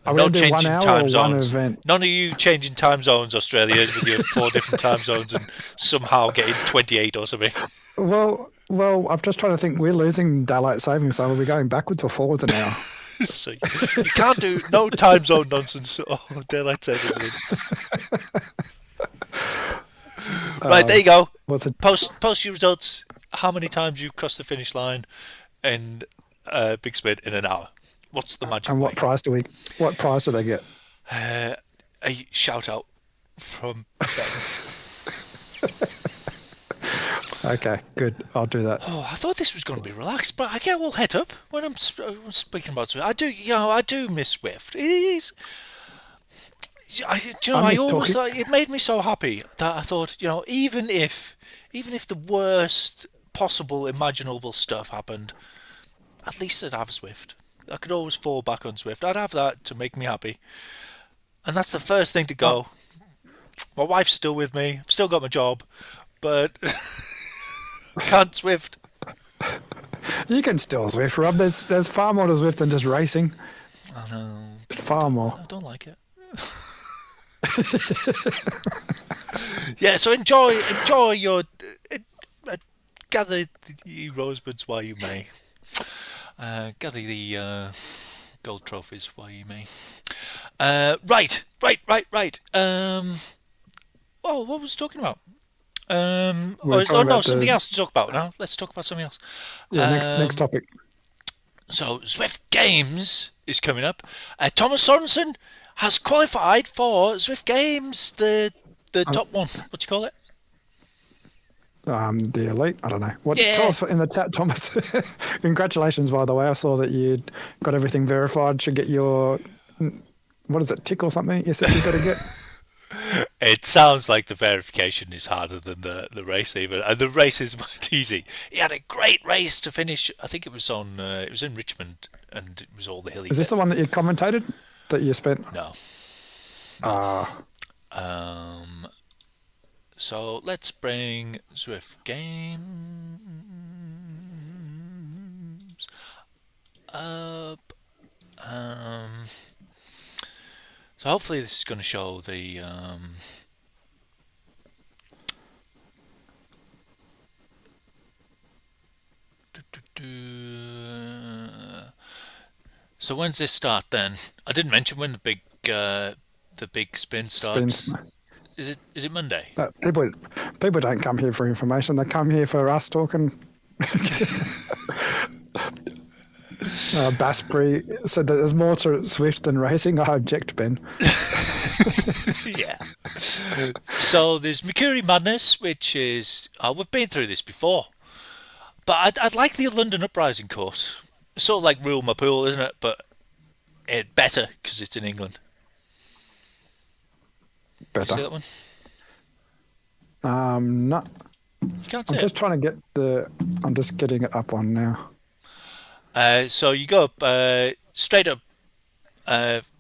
No changing time zones. None of you changing time zones, Australians, with your 4 different time zones and somehow getting 28 or something. Well, I'm just trying to think. We're losing daylight savings, so we're going backwards or forwards an hour. So you can't do no time zone nonsense or daylight savings. Right, there you go. Post your results. How many times you crossed the finish line in big spin in an hour? What's the magic? And what prize do they get? A shout out from Ben. Okay, good. I'll do that. Oh, I thought this was going to be relaxed, but I get all het up when I'm speaking about Zwift. I do miss Zwift. It is. It made me so happy that I thought, even if the worst possible imaginable stuff happened, at least I'd have Zwift. I could always fall back on Zwift. I'd have that to make me happy. And that's the first thing to go. My wife's still with me. I've still got my job, but I can't Zwift. You can still Zwift, Rob. There's far more to Zwift than just racing. I know. Far more. I don't like it. Yeah, so enjoy your gather the rosebuds while you may. Gather the gold trophies while you may. Right. Oh, what was I talking about? Something else to talk about now. Let's talk about something else. Yeah, next topic. So, Zwift Games is coming up. Thomas Sorensen has qualified for Zwift Games, the top one. What do you call it? The elite. I don't know. What? Yeah. Tell us in the chat, Thomas. Congratulations, by the way. I saw that you'd got everything verified. Should get your what is it, tick or something? You said you got to get. It sounds like the verification is harder than the race even, and the race is quite easy. He had a great race to finish. I think it was on. It was in Richmond, and it was all the hilly. Is this the one that you commentated? That you spent? No. So let's bring Zwift Games up. So hopefully this is going to show the So when's this start then? I didn't mention when the big spin starts. Is it Monday? People don't come here for information. They come here for us talking. Basbury said that there's more to Zwift than racing. I object, Ben. Yeah. So there's Mercury Madness, which is we've been through this before, but I'd like the London Uprising course. It's sort of like Rule My Pool, isn't it? But it better because it's in England. Better. See that one? No. You can't see I'm it. just trying to get I'm just getting it up on now. So you go up straight up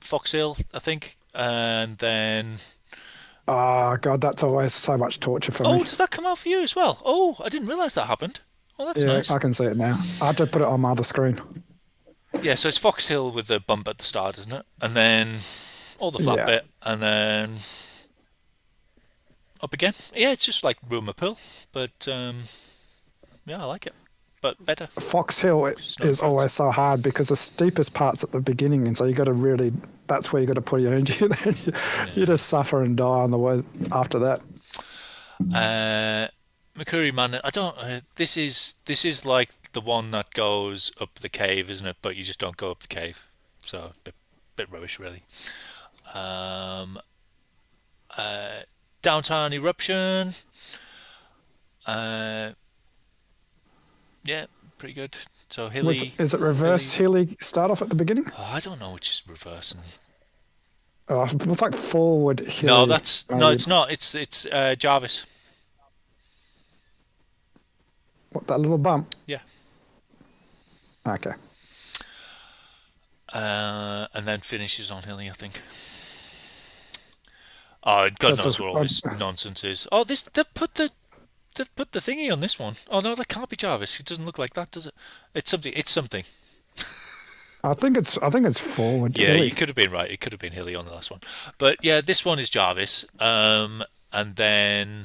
Fox Hill, I think, and then. Oh God, that's always so much torture for me. Oh, does that come out for you as well? Oh, I didn't realise that happened. Oh, that's nice. I can see it now. I had to put it on my other screen. Yeah, so it's Fox Hill with the bump at the start, isn't it? And then all the flat bit, and then up again. Yeah, it's just like Rule My Pool, but yeah, I like it. But better. Fox Hill is always so hard because the steepest part's at the beginning, and so you got to really. That's where you got to put your energy. You just suffer and die on the way after that. Mercury Man, I don't. This is like the one that goes up the cave, isn't it? But you just don't go up the cave, so bit rubbish, really. Downtown Eruption. Yeah, pretty good. So hilly. Is it reverse hilly start off at the beginning? Oh, I don't know which is reverse. It's like forward hilly. No, it's not. It's Jarvis. What, that little bump? Yeah. Okay. And then finishes on hilly, I think. Oh, God knows what all this nonsense is. Oh, they've put the thingy on this one. Oh no, that can't be Jarvis. It doesn't look like that, does it? It's something. I think it's forward. Yeah, hilly. you could have been right. It could have been hilly on the last one, but yeah, this one is Jarvis. And then,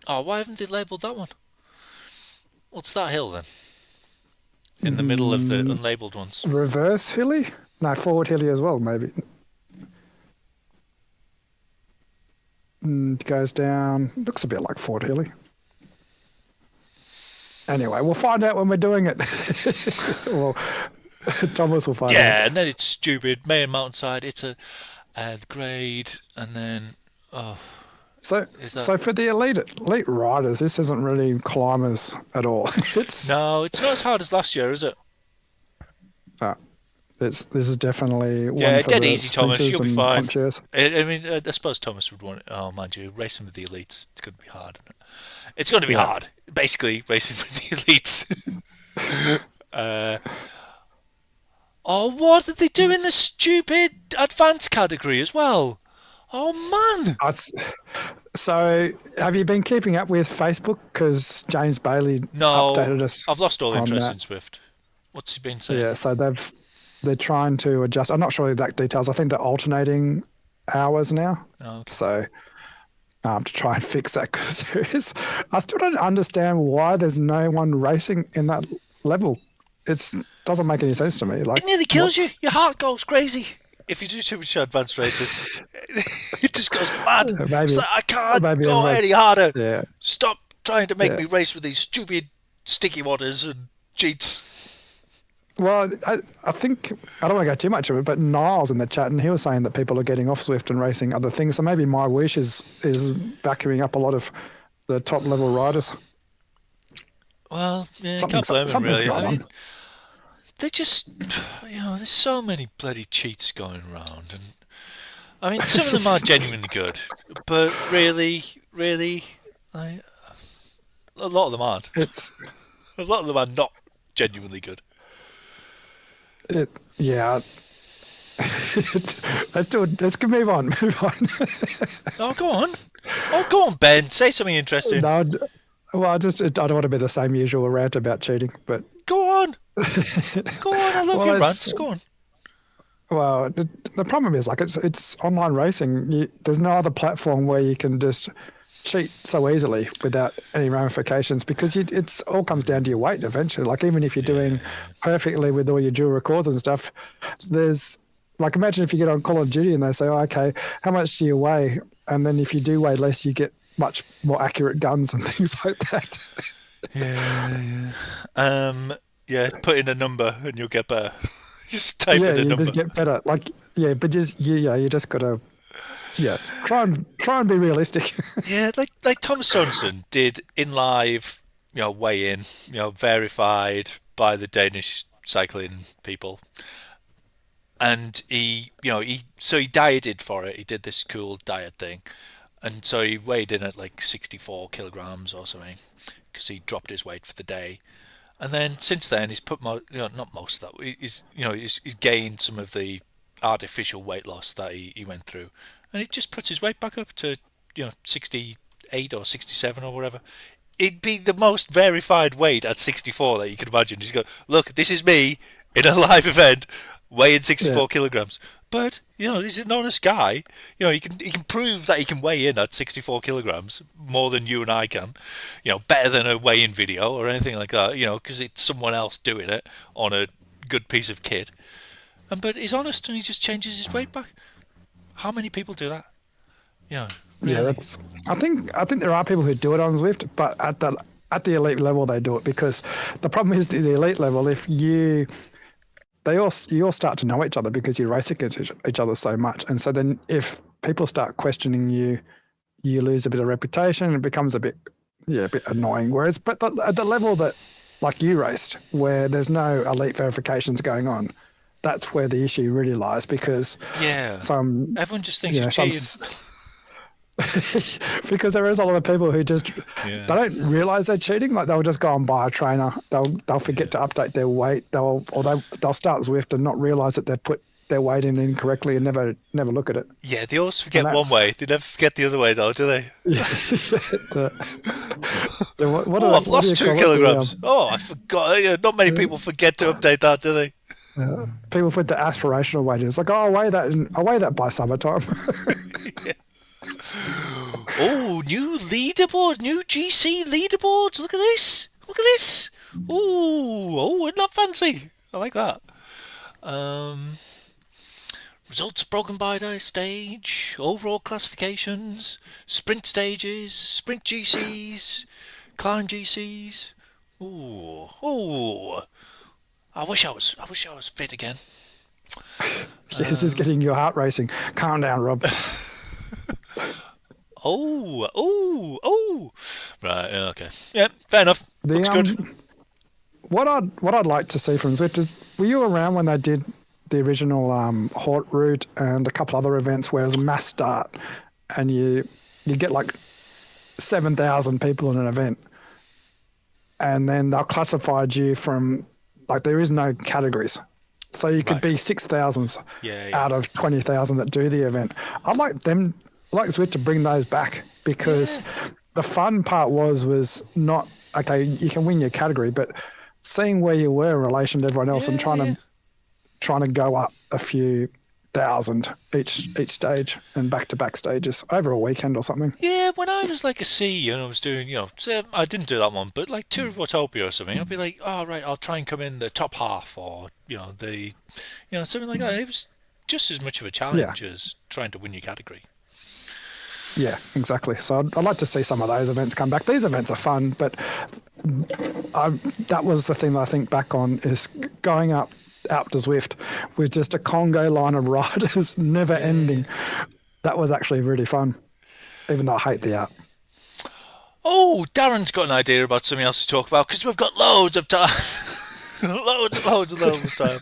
why haven't they labelled that one? What's that hill then? In the middle of the unlabelled ones. Reverse hilly? No, forward hilly as well, maybe. It goes down. Looks a bit like Fort Hilly. Anyway, we'll find out when we're doing it. Well, Thomas will find out. Yeah, and then it's stupid. Main Mountainside. It's a grade, and then So for the elite riders, this isn't really climbers at all. No, it's not as hard as last year, is it? This is definitely one for dead the easy, Thomas. sprinters You'll be and fine. punchers. I mean, I suppose Thomas would want it. Oh, mind you, racing with the elites, it's going to be hard. Isn't it? It's going to be hard. Basically, racing with the elites. Oh, what did they do in the stupid advanced category as well? Oh, man. So, have you been keeping up with Facebook? Because James Bailey No, updated us I've lost all on interest that. in Zwift. What's he been saying? Yeah, so they're trying to adjust. I'm not sure the exact details. I think they're alternating hours now. Oh, okay. So to try and fix that, because I still don't understand why there's no one racing in that level. It doesn't make any sense to me. Like, It nearly kills you. Your heart goes crazy if you do too much advanced racing. It just goes mad. Maybe, It's like, I can't maybe go everyone- any harder. Yeah. Stop trying to make Yeah. me race with these stupid sticky waters and cheats. Well, I think, I don't want to go too much of it, but Niles in the chat, and he was saying that people are getting off Zwift and racing other things. So maybe My Wish is vacuuming up a lot of the top level riders. Well, yeah, Something- can't blame them something's really. going I mean, on. they just, there's so many bloody cheats going around, and I mean, some of them are genuinely good, but really, like, a lot of them aren't. A lot of them are not genuinely good. Yeah. Let's move on. Oh, go on, Ben. Say something interesting. No, well, I don't want to be the same usual rant about cheating, but Go on. I love Well, your it's- rants. Go on. well, the problem is like it's online racing. There's no other platform where you can just cheat so easily without any ramifications, because it's all comes down to your weight eventually. Like, even if you're doing perfectly with all your dual records and stuff, there's like, imagine if you get on Call of Duty and they say, oh, okay, how much do you weigh? And then if you do weigh less, you get much more accurate guns and things like that. Yeah. Put in a number and you'll get better. Just type Yeah, in a you number. just get better. Like, yeah, but you just gotta, try and be realistic. Yeah, like Tom Sonson did in live, weigh in, verified by the Danish cycling people, and he dieted for it. He did this cool diet thing, and so he weighed in at like 64 kilograms or something, because he dropped his weight for the day. And then since then, he's put not most of that. He's gained some of the artificial weight loss that he went through, and he just puts his weight back up to 68 or 67 or whatever. It'd be the most verified weight at 64 that you could imagine. He's going, look, this is me in a live event weighing 64 kilograms. But this is an honest guy. He can prove that he can weigh in at 64 kilograms more than you and I can. Better than a weigh-in video or anything like that. Because it's someone else doing it on a good piece of kit. But he's honest and he just changes his weight back. How many people do that? Really? Yeah, that's. I think there are people who do it on Zwift, but at the elite level they do it, because the problem is the elite level. You all start to know each other because you race against each other so much, and so then if people start questioning you, you lose a bit of reputation and it becomes a bit annoying. Whereas, but at the level that like you raced, where there's no elite verifications going on, that's where the issue really lies, because everyone just thinks you're cheating. Because there is a lot of people who just they don't realise they're cheating. Like, they'll just go and buy a trainer. They'll forget to update their weight. They'll start Zwift and not realise that they've put their weight in incorrectly and never look at it. Yeah, they always forget one way. They never forget the other way, though, do they? I've lost 2 kilograms. I forgot. Not many people forget to update that, do they? People put the aspirational weight in. It's like, I'll weigh that by summertime. Oh, new leaderboard, new GC leaderboards. Look at this. Oh, isn't that fancy? I like that. Results broken by day stage, overall classifications, sprint stages, sprint GCs, climb GCs. Oh. I wish I was fit again. This is getting your heart racing. Calm down, Rob. Oh. Right, okay. Yeah, fair enough. Looks good. What I'd like to see from Zwift is, were you around when they did the original Hort route and a couple other events where it was a mass start and you get like 7,000 people in an event, and then they'll classify you from, like, there is no categories. So you could Right. be 6,000 Yeah, yeah. out of 20,000 that do the event. I'd like Zwift to bring those back because Yeah. the fun part was not, okay, you can win your category, but seeing where you were in relation to everyone else and Yeah. trying to go up a few thousand each stage and back-to-back stages over a weekend or something. Yeah, when I was like a C and I was doing, say I didn't do that one, but like Tour of Watopia or something, I'd be like, oh, right, I'll try and come in the top half or, something like that. It was just as much of a Yeah. challenge as trying to win your category. Yeah, exactly. So I'd like to see some of those events come back. These events are fun, but that was the thing that I think back on is going up to Zwift with just a Congo line of riders, never ending. That was actually really fun, even though I hate the app. Oh, Darren's got an idea about something else to talk about because we've got loads of time. loads of time.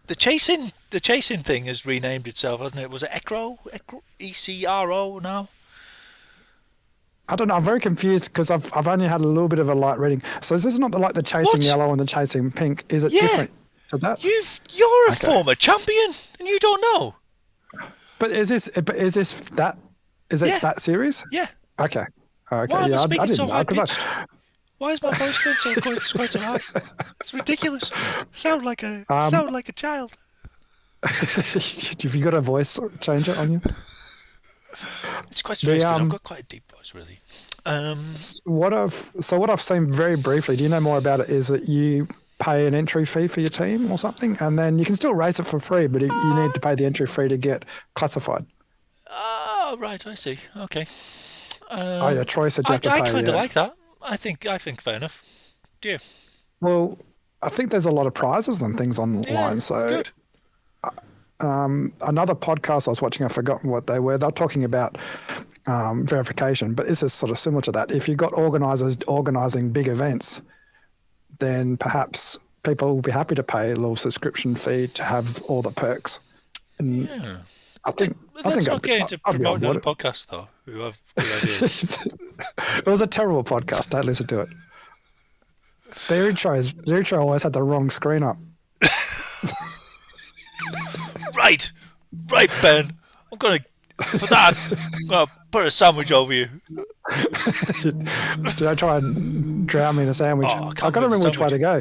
The chasing thing has renamed itself, hasn't it? Was it Ecro? ECRO now? I don't know. I'm very confused because I've only had a little bit of a light reading. So this is not like the chasing What? yellow and the chasing pink. Is it Yeah. different to that? You're a Okay. former champion and you don't know. But is this that? Is it Yeah. that serious? Yeah. Okay. Okay. Why am I Yeah, I speaking didn't so know high 'cause I- pitched? Why is my voice going so quite so high? It's ridiculous. Sound like a child. Have you got a voice changer on you? It's quite strange because The, I've got quite a deep voice, really. what I've seen very briefly, do you know more about it, is that you pay an entry fee for your team or something, and then you can still race it for free, but you need to pay the entry fee to get classified. Oh, right, I see. Okay. Oh yeah, Troy said you have to I pay. kind of Yeah. like that. I think fair enough. Do you? Well, I think there's a lot of prizes and things online. Yeah, So good. another podcast I was watching, I've forgotten what they were. They're talking about verification, but this is sort of similar to that. If you've got organisers organising big events, then perhaps people will be happy to pay a little subscription fee to have all the perks. And Yeah. I think Let's not get into I'd be on promoting other board. podcasts, though, who have good ideas. It was a terrible podcast. Don't listen to it. Their intro always had the wrong screen up. Right, Ben. I'm going to, for that, I'm going to put a sandwich over you. Did I try and drown me in a sandwich? Oh, I I can't can't move the remember which way to go.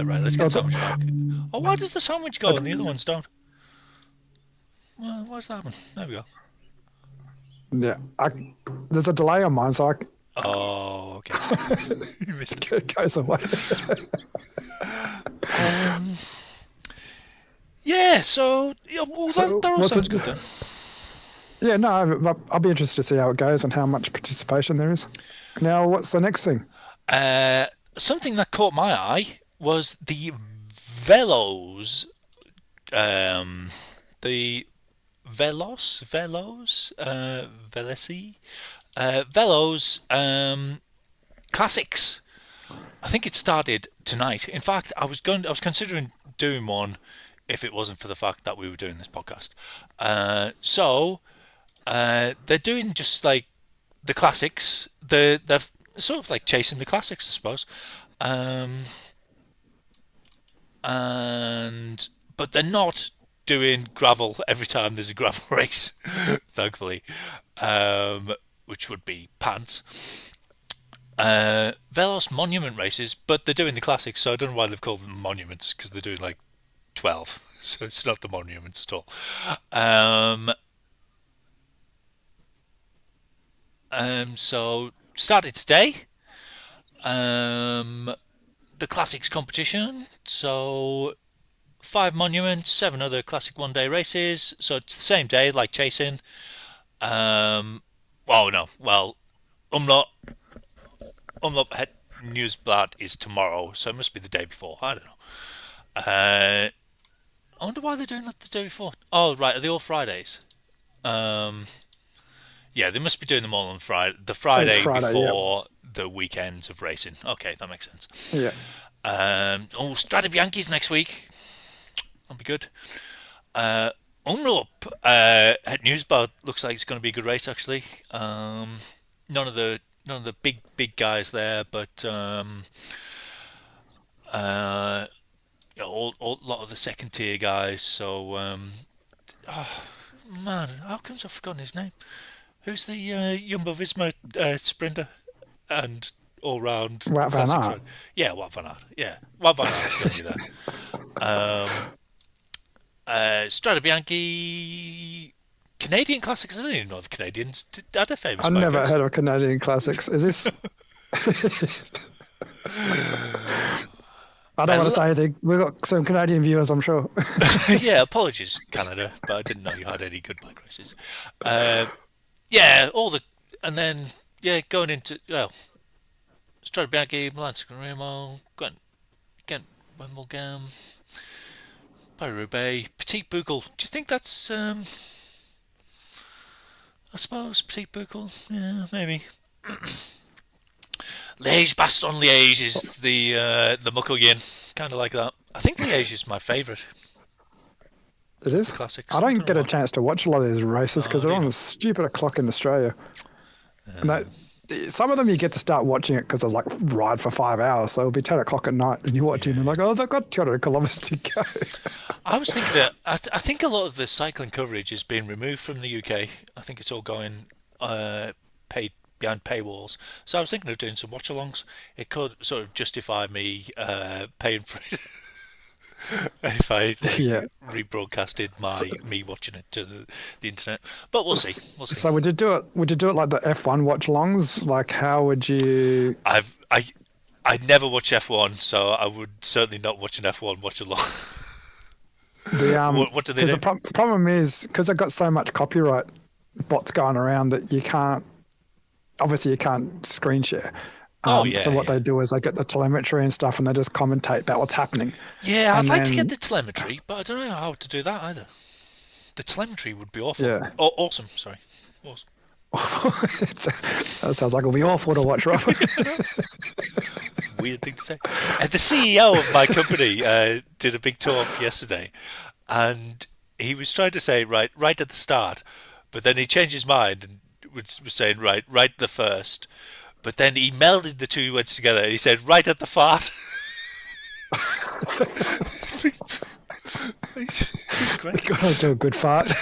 Right, let's get the sandwich back. Oh, why does the sandwich go and the other ones don't? Well, what's that happen? There we go. Yeah, there's a delay on mine, so Oh, okay. You missed it. it goes away. Yeah, so well, So that all what's sounds it- good then. Yeah, no, I'll be interested to see how it goes and how much participation there is. Now, what's the next thing? Something that caught my eye was the Velos, the Velos Classics. I think it started tonight. In fact, I was considering doing one if it wasn't for the fact that we were doing this podcast. They're doing just like the classics. They're sort of like chasing the classics, I suppose. But they're not doing gravel every time there's a gravel race, thankfully, which would be pants. Velos monument races, but they're doing the classics, so I don't know why they've called them monuments, because they're doing like 12, so it's not the monuments at all. So started today. The classics competition. So 5 monuments, 7 other classic one-day races. So it's the same day, like chasing. Umlaut Het Nieuwsblad is tomorrow, so it must be the day before. I don't know. I wonder why they're doing that the day before. Oh, right, are they all Fridays? Yeah, they must be doing them all on Friday. The Friday before the weekends of racing. Okay, that makes sense. Yeah. Strade Bianchi's next week. That'll be good. Umlaut Het Nieuwsblad looks like it's going to be a good race, actually. None of the big guys there, but A lot of the second tier guys. So, man, how comes I've forgotten his name? Who's the Jumbo Visma sprinter and all round Wout van classics Aert. rider? Yeah, Wout van Aert. Yeah, Wout van Aert's going to be there. Strada Bianchi, Canadian classics. I don't even know the Canadians had a famous I've bike never race. heard of Canadian classics. Is this? I don't want to say anything. We've got some Canadian viewers, I'm sure. Yeah, apologies, Canada, but I didn't know you had any good bike races. Yeah, and then going into Strada Bianchi, Milan San Remo, Ghent, Wimbledon, Paris-Roubaix, Petit Boucle. Do you think that's? I suppose Petit Boucle. Yeah, maybe. Liège, Bastogne Liège is the muckle yin, kind of like that. I think Liège is my favourite. It is. Classics. I don't Don't get know a why. chance to watch a lot of these races because Oh, they're do you on a not? stupid o'clock in Australia. And some of them you get to start watching it because they're like ride for 5 hours. So it'll be 10 o'clock at night and you're watching and like, oh, they've got 200 kilometres to go. I was thinking that I think a lot of the cycling coverage is being removed from the UK. I think it's all going paid behind paywalls. So I was thinking of doing some watch-alongs. It could sort of justify me paying for it if I Yeah. rebroadcasted me watching it to the internet. But we'll see. We'll see. So would you do it? Would you do it like the F1 watch alongs? Like how would you? I never watch F1, so I would certainly not watch an F1 watch along. The What do they 'cause do? the problem is because they've got so much copyright bots going around that you can't. Obviously, you can't screen share. Oh, yeah, So what yeah. they do is they get the telemetry and stuff, and they just commentate about what's happening. Yeah, I'd And like to get then- the telemetry, but I don't know how to do that either. The telemetry would be awful. Yeah. Oh, awesome, sorry. Awesome. That sounds like it'll be awful to watch, Rob. Weird thing to say. The CEO of my company did a big talk yesterday, and he was trying to say right at the start, but then he changed his mind and was saying right at the first, but then he melded the two words together and he said right at the fart. He's great. Gotta do a good fart.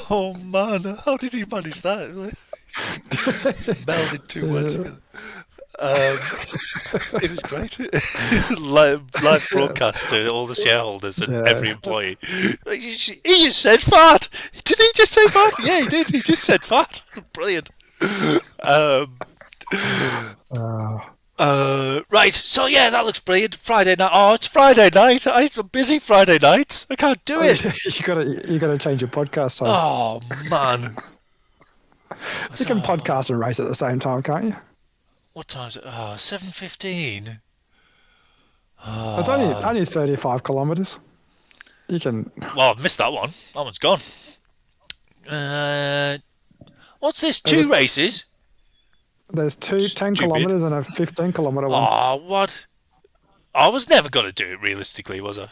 Oh man, how did he manage that? Melded two words together. It was great. It's a live broadcast to all the shareholders and Yeah. every employee. He just said fart. Did he just say fart? Yeah, he did. He just said fart. Brilliant. Right, so yeah, that looks brilliant. Friday night. Oh, it's Friday night. It's a busy Friday night. I can't do it. you gotta change your podcast host. Oh man. You can podcast and race at the same time, can't you? What time is it? Oh, 7:15. It's only 35 kilometres. You can. Well, I've missed that one. That one's gone. What's this? Two races? There's two 10 Stupid. kilometres and a 15 kilometre one. Oh, what? I was never going to do it, realistically, was I?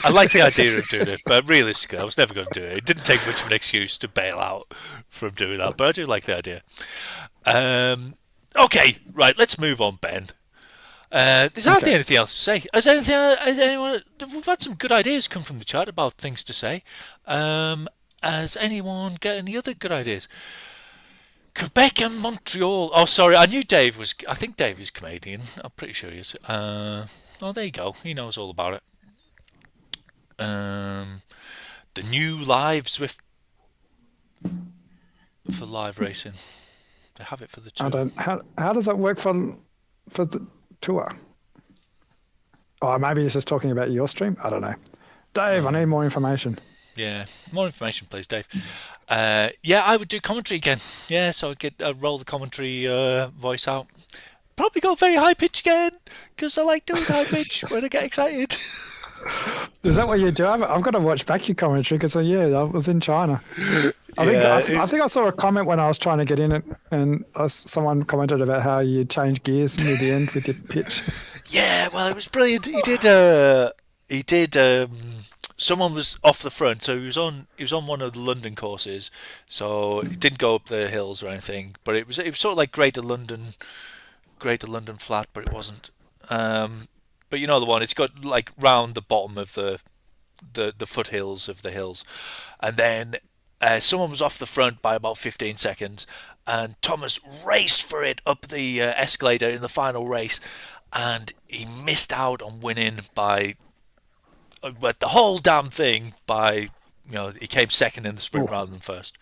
I like the idea of doing it, but realistically, I was never going to do it. It didn't take much of an excuse to bail out from doing that, but I do like the idea. Okay, right, let's move on, Ben. There's hardly anything else to say. Has anyone? We've had some good ideas come from the chat about things to say. Has anyone got any other good ideas? Quebec and Montreal. Oh, sorry, I knew Dave was. I think Dave is Canadian. I'm pretty sure he is. Oh, there you go. He knows all about it. The new live Zwift for live racing. They have it for the tour. I don't. How does that work for the tour? Oh, maybe he's just talking about your stream. I don't know. Dave, I need more information. Yeah, more information, please, Dave. Yeah, I would do commentary again. Yeah, so I'd roll the commentary voice out. Probably go very high pitch again because I like doing high pitch when I get excited. Is that what you do? I've got to watch back your commentary because I was in China. I think I saw a comment when I was trying to get in it, and someone commented about how you change gears near the end with your pitch. Yeah, well, it was brilliant. He did. Someone was off the front, so he was on one of the London courses, so it didn't go up the hills or anything. But it was sort of like Greater London flat, but it wasn't. But you know the one. It's got like round the bottom of the foothills of the hills, and then someone was off the front by about 15 seconds, and Thomas raced for it up the escalator in the final race, and he missed out on winning by the whole damn thing by he came second in the sprint Ooh. rather than first.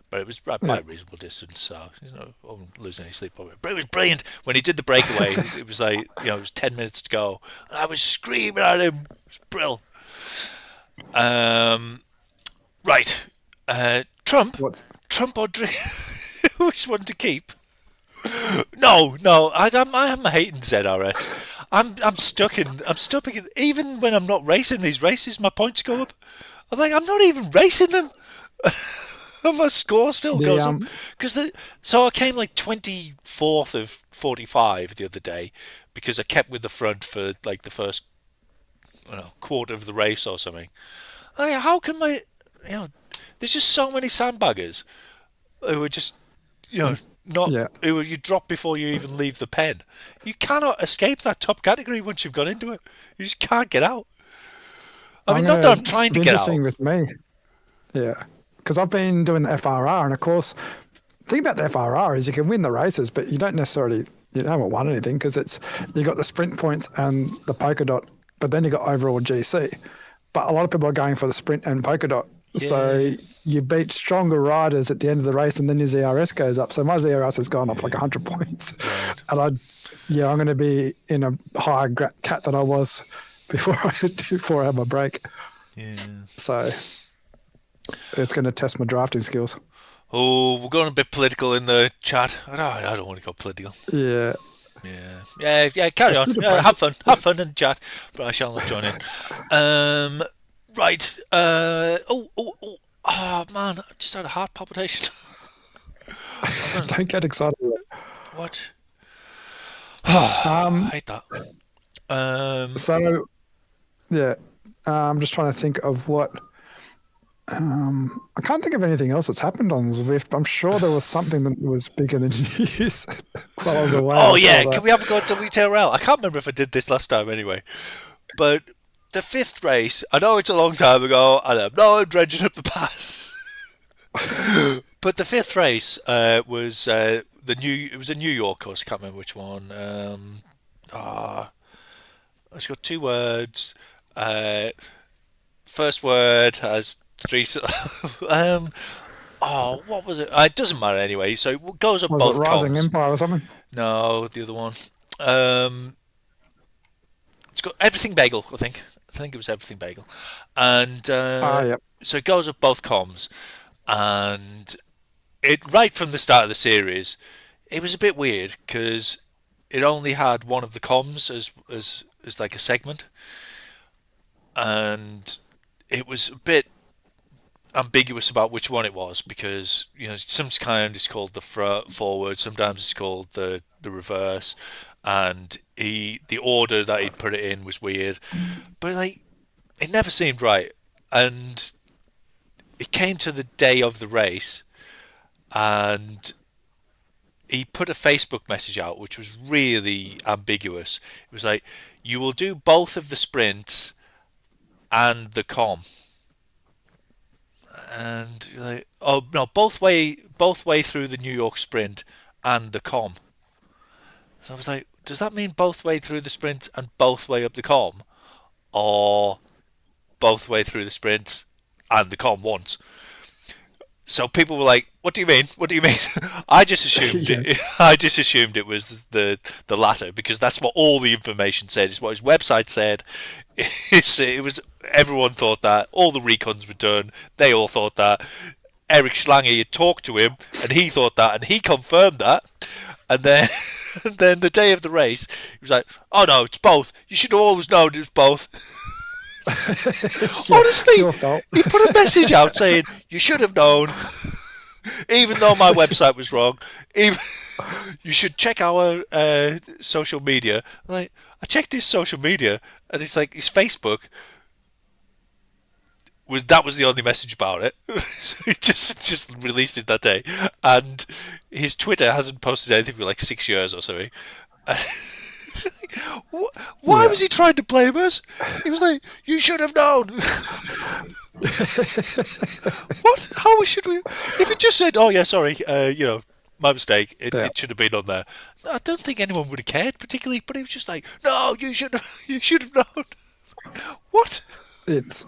But it was by Yeah. a reasonable distance, so I wasn't losing any sleep over it. But it was brilliant when he did the breakaway. It was like it was 10 minutes to go, and I was screaming at him. It was brilliant. Right, Trump, What's Trump or drink? Which one to keep? No, I'm hating ZRS. I'm stuck in. Even when I'm not racing these races, my points go up. I'm not even racing them. And my score still the goes up so I came like 24th of 45 the other day because I kept with the front for like the first quarter of the race or something. How can there's just so many sandbaggers who are just not yeah. who you drop before you even leave the pen. You cannot escape that top category once you've got into it. You just can't get out. I mean, not that I'm trying to be get out. interesting with me. Yeah, because I've been doing the FRR, and of course, the thing about the FRR is you can win the races, but you don't necessarily haven't won anything because you got the sprint points and the polka dot, but then you got overall GC. But a lot of people are going for the sprint and polka dot. Yeah. So you beat stronger riders at the end of the race, and then your ZRS goes up. So my ZRS has gone up like 100 points, Right. and I'm going to be in a higher cat than I was before I had my break. Yeah. So it's going to test my drafting skills. Oh, we're going a bit political in the chat. I don't want to go political. Yeah. Yeah. Carry on. It's good to Have fun and chat. But I shall not join in. Right. Oh man! I just had a heart palpitation. Don't get excited. What? I hate that. So, yeah, I'm just trying to think of what. I can't think of anything else that's happened on Zwift. I'm sure there was something that was bigger than news while I was away. Oh I saw yeah, that. can we have a go at WTRL? I can't remember if I did this last time anyway. But the fifth race, I know it's a long time ago, and I'm dredging up the past. But the fifth race was it was a New York course. I can't remember which one. It's got two words. First word has three. What was it? It doesn't matter anyway. So it goes up Was both it Rising comms. Empire or something? No, the other one. It's got Everything Bagel, I think. I think it was Everything Bagel. And Yep. so it goes up both comms. And it right from the start of the series, it was a bit weird because it only had one of the comms as like a segment. And it was a bit ambiguous about which one it was because sometimes it's called the forward, sometimes it's called the reverse, and the order that he'd put it in was weird, but it never seemed right. And it came to the day of the race, and he put a Facebook message out which was really ambiguous. It was like, you will do both of the sprints and the com. And you're like, oh no, both way through the New York sprint and the com. So I was like, does that mean both way through the sprint and both way up the com, or both way through the sprint and the com once? So people were like, "What do you mean? What do you mean?" I just assumed it. I just assumed it was the latter because that's what all the information said. It's what his website said. It was everyone thought that. All the recons were done. They all thought that. Eric Schlange had talked to him, and he thought that, and he confirmed that. And then, and then the day of the race, he was like, "Oh no, it's both. You should have always known it was both." Honestly, he put a message out saying you should have known, even though my website was wrong. You should check our social media. I checked his social media, and it's like his Facebook was the only message about it. So he just released it that day, and his Twitter hasn't posted anything for like 6 years or something. Why Yeah. was he trying to blame us? He was like, "You should have known." What? How should we? If it just said, "Oh yeah, sorry, my mistake. Yeah. It should have been on there." I don't think anyone would have cared particularly. But he was just like, "No, you should have. You should have known." What? It's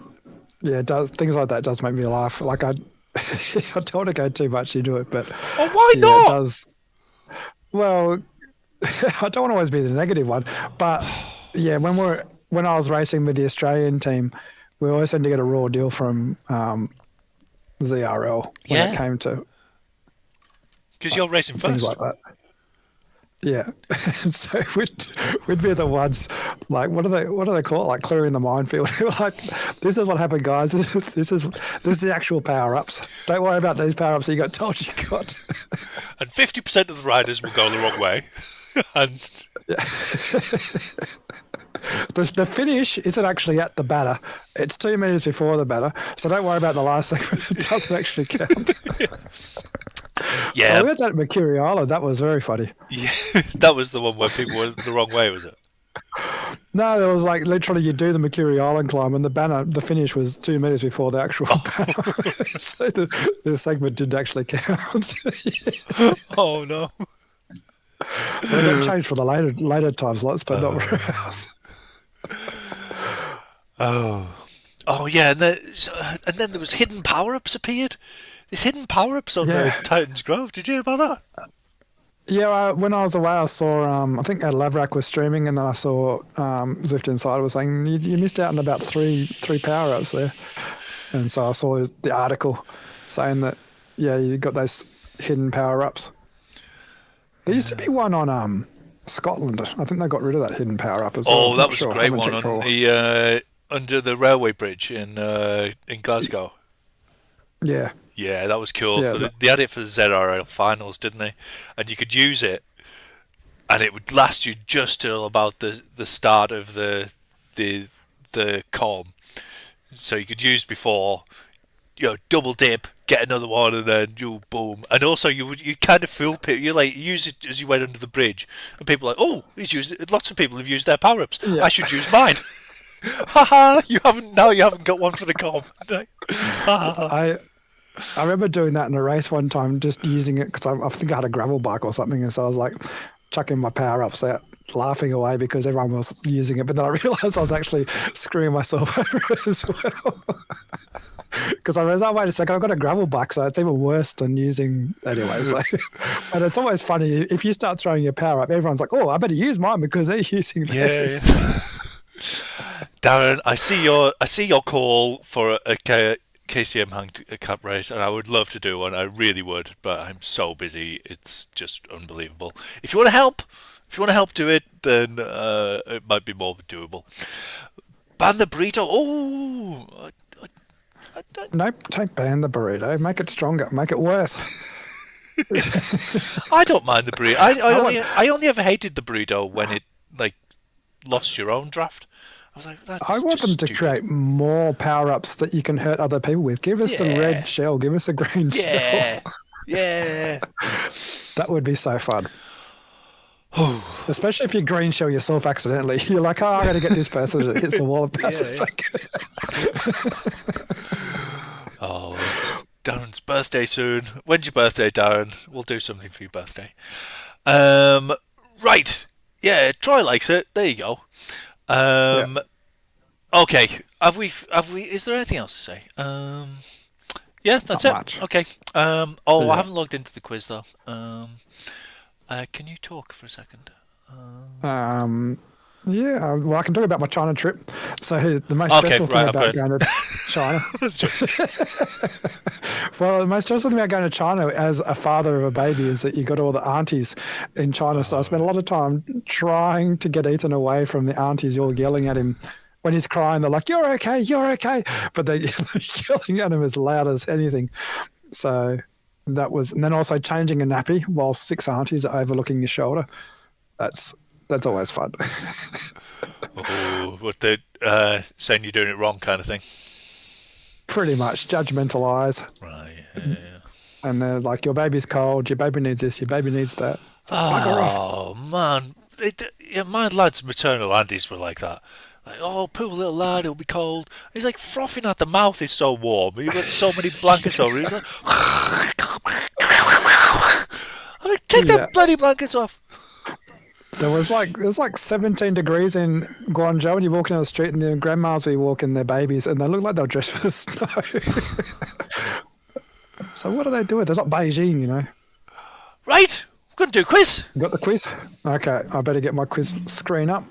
it does things like that does make me laugh. Like I I don't want to go too much into it, but Oh, why yeah, not? it does. Well, I don't want to always be the negative one, but yeah, when I was racing with the Australian team, we always had to get a raw deal from ZRL when Yeah. it came to Because you're racing things first. like that. Yeah, so we'd be the ones like what do they call it, like clearing the minefield. Like, this is what happened, guys. This is the actual power ups. Don't worry about these power ups that you got told you got. And 50% of the riders will go the wrong way. And The finish isn't actually at the batter. It's 2 minutes before the batter. So don't worry about the last segment. It doesn't actually count. yeah, We had that at Mercury Island. That was very funny. yeah, that was the one where people went the wrong way, was it? No, there was like literally you do the Mercury Island climb and the finish was 2 minutes before the actual banner. So the segment didn't actually count. Oh no. It got changed for the later time slots, but not very else. Oh yeah, and then there was hidden power-ups appeared. There's hidden power-ups on the Yeah. Titans Grove. Did you hear about that? Yeah, when I was away, I saw, I think Lavrak was streaming, and then I saw Zwift Insider was saying, you missed out on about three power-ups there. And so I saw the article saying that, yeah, you got those hidden power-ups. There used to be one on Scotland. I think they got rid of that hidden power-up as well. Oh, I'm that not was sure. a I great haven't one checked for a on while. the under the railway bridge in Glasgow. Yeah. Yeah, that was cool. Yeah, They had it for the ZRL finals, didn't they? And you could use it, and it would last you just till about the start of the com. So you could use before, double dip, get another one, and then you boom. And also you kind of fool people. You like use it as you went under the bridge, and people are like, oh, he's used it. Lots of people have used their power ups. Yeah. I should use mine. Haha! You haven't got one for the com. I remember doing that in a race one time, just using it because I think I had a gravel bike or something, and so I was like chucking my power ups out, laughing away because everyone was using it. But then I realised I was actually screwing myself over as well. Because I was, oh, wait a second, I've got a gravel bike, so it's even worse than using anyway. So, and it's always funny if you start throwing your power up, everyone's like, oh, I better use mine because they're using this. Yeah. Darren, I see your call for a KCM handicap race, and I would love to do one. I really would, but I'm so busy. It's just unbelievable. If you want to help do it, then it might be more doable. Ban the burrito. Oh, Nope, don't ban the burrito. Make it stronger. Make it worse. I don't mind the burrito. I only ever hated the burrito when it lost your own draft. I was like, that's I want just them to stupid. create more power-ups that you can hurt other people with. Give us the Yeah. red shell. Give us a green Yeah, shell. yeah. That would be so fun. Especially if you green shell yourself accidentally. You're like, oh, I'm going to get this person that hits the wall and bounces back. Oh, it's Darren's birthday soon. When's your birthday, Darren? We'll do something for your birthday. Right. Yeah, Troy likes it. There you go. Okay. Have we? Is there anything else to say? Yeah, that's Not it. much. Okay. I Yeah. haven't logged into the quiz though. Can you talk for a second? Yeah, well, I can talk about my China trip. So the most Okay, stressful thing right, about okay. going to China. Well, the most stressful thing about going to China as a father of a baby is that you got all the aunties in China. So I spent a lot of time trying to get Ethan away from the aunties all yelling at him. When he's crying, they're like, you're okay, you're okay. But they're yelling at him as loud as anything. So that was, and then also changing a nappy while 6 aunties are overlooking your shoulder. That's always fun. Oh, what they saying you're doing it wrong, kind of thing. Pretty much judgmental eyes. Right. Yeah. And they're like, your baby's cold, your baby needs this, your baby needs that. So bugger off. Oh man, yeah, my lad's maternal aunties were like that. Like, oh, poor little lad, it'll be cold. He's like frothing at the mouth. He's so warm. You've got so many blankets over. He's like, I mean, take Yeah. that bloody blankets off. It was like 17 degrees in Guangzhou, and you walk down the street, and the grandmas were walking their babies, and they look like they're dressed for the snow. So what are they doing? They're not Beijing, you know. Right, we're going to do a quiz. You got the quiz? Okay, I better get my quiz screen up.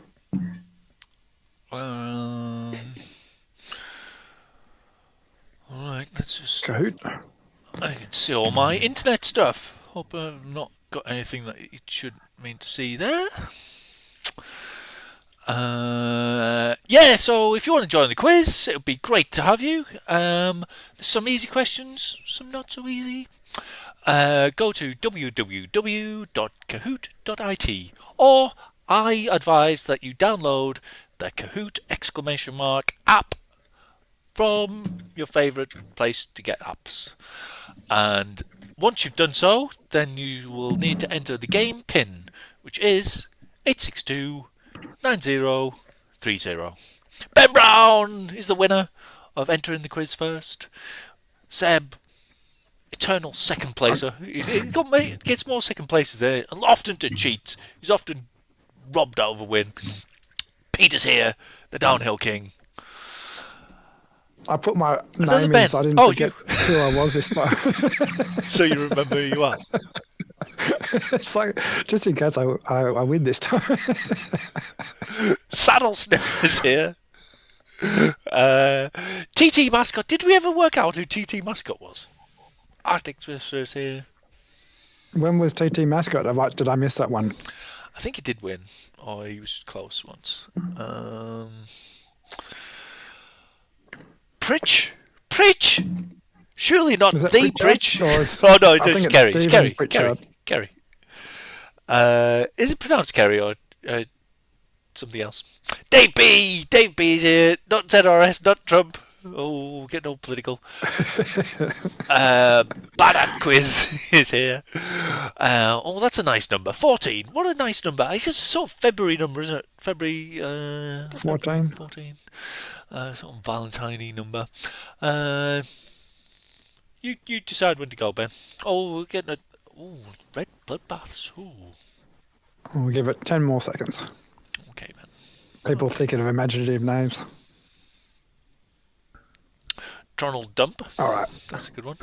All right, let's just. Kahoot. I can see all my internet stuff. Hope I've not got anything that it should mean to see there. Yeah, so if you want to join the quiz, it would be great to have you. There's some easy questions, some not so easy. Go to www.kahoot.it, or I advise that you download the Kahoot app from your favourite place to get apps. And once you've done so, then you will need to enter the game PIN, which is 8629030. Ben Brown is the winner of entering the quiz first. Seb, eternal second placer. He gets more second places than it, and often to cheat. He's often robbed out of a win. Peter's here, the downhill king. I put my Another name Ben. in so I didn't Oh, forget who I was this time. So you remember who you are. It's like, just in case I win this time. Saddle Sniffer is here. TT Mascot. Did we ever work out who TT Mascot was? Arctic Twister is here. When was TT Mascot? Did I miss that one? I think he did win, or he was close once. Pritch? Surely not Is that the Pritchard? Pritch. Or is- Oh no, I think it's it's Kerry. Stephen Kerry. Pritchard. Kerry. Is it pronounced Kerry or something else? Dave B is here. Not ZRS, not Trump. Oh, getting all political. Bad Quiz is here. Oh, that's a nice number. 14. What a nice number. It's just a sort of February number, isn't it? February 14. 14. Sort of Valentine-y number. You decide when to go, Ben. Oh, we're getting red bloodbaths. Ooh. We'll give it 10 more seconds. Okay, man. People thinking of imaginative names. Donald Dump. All right. That's a good one.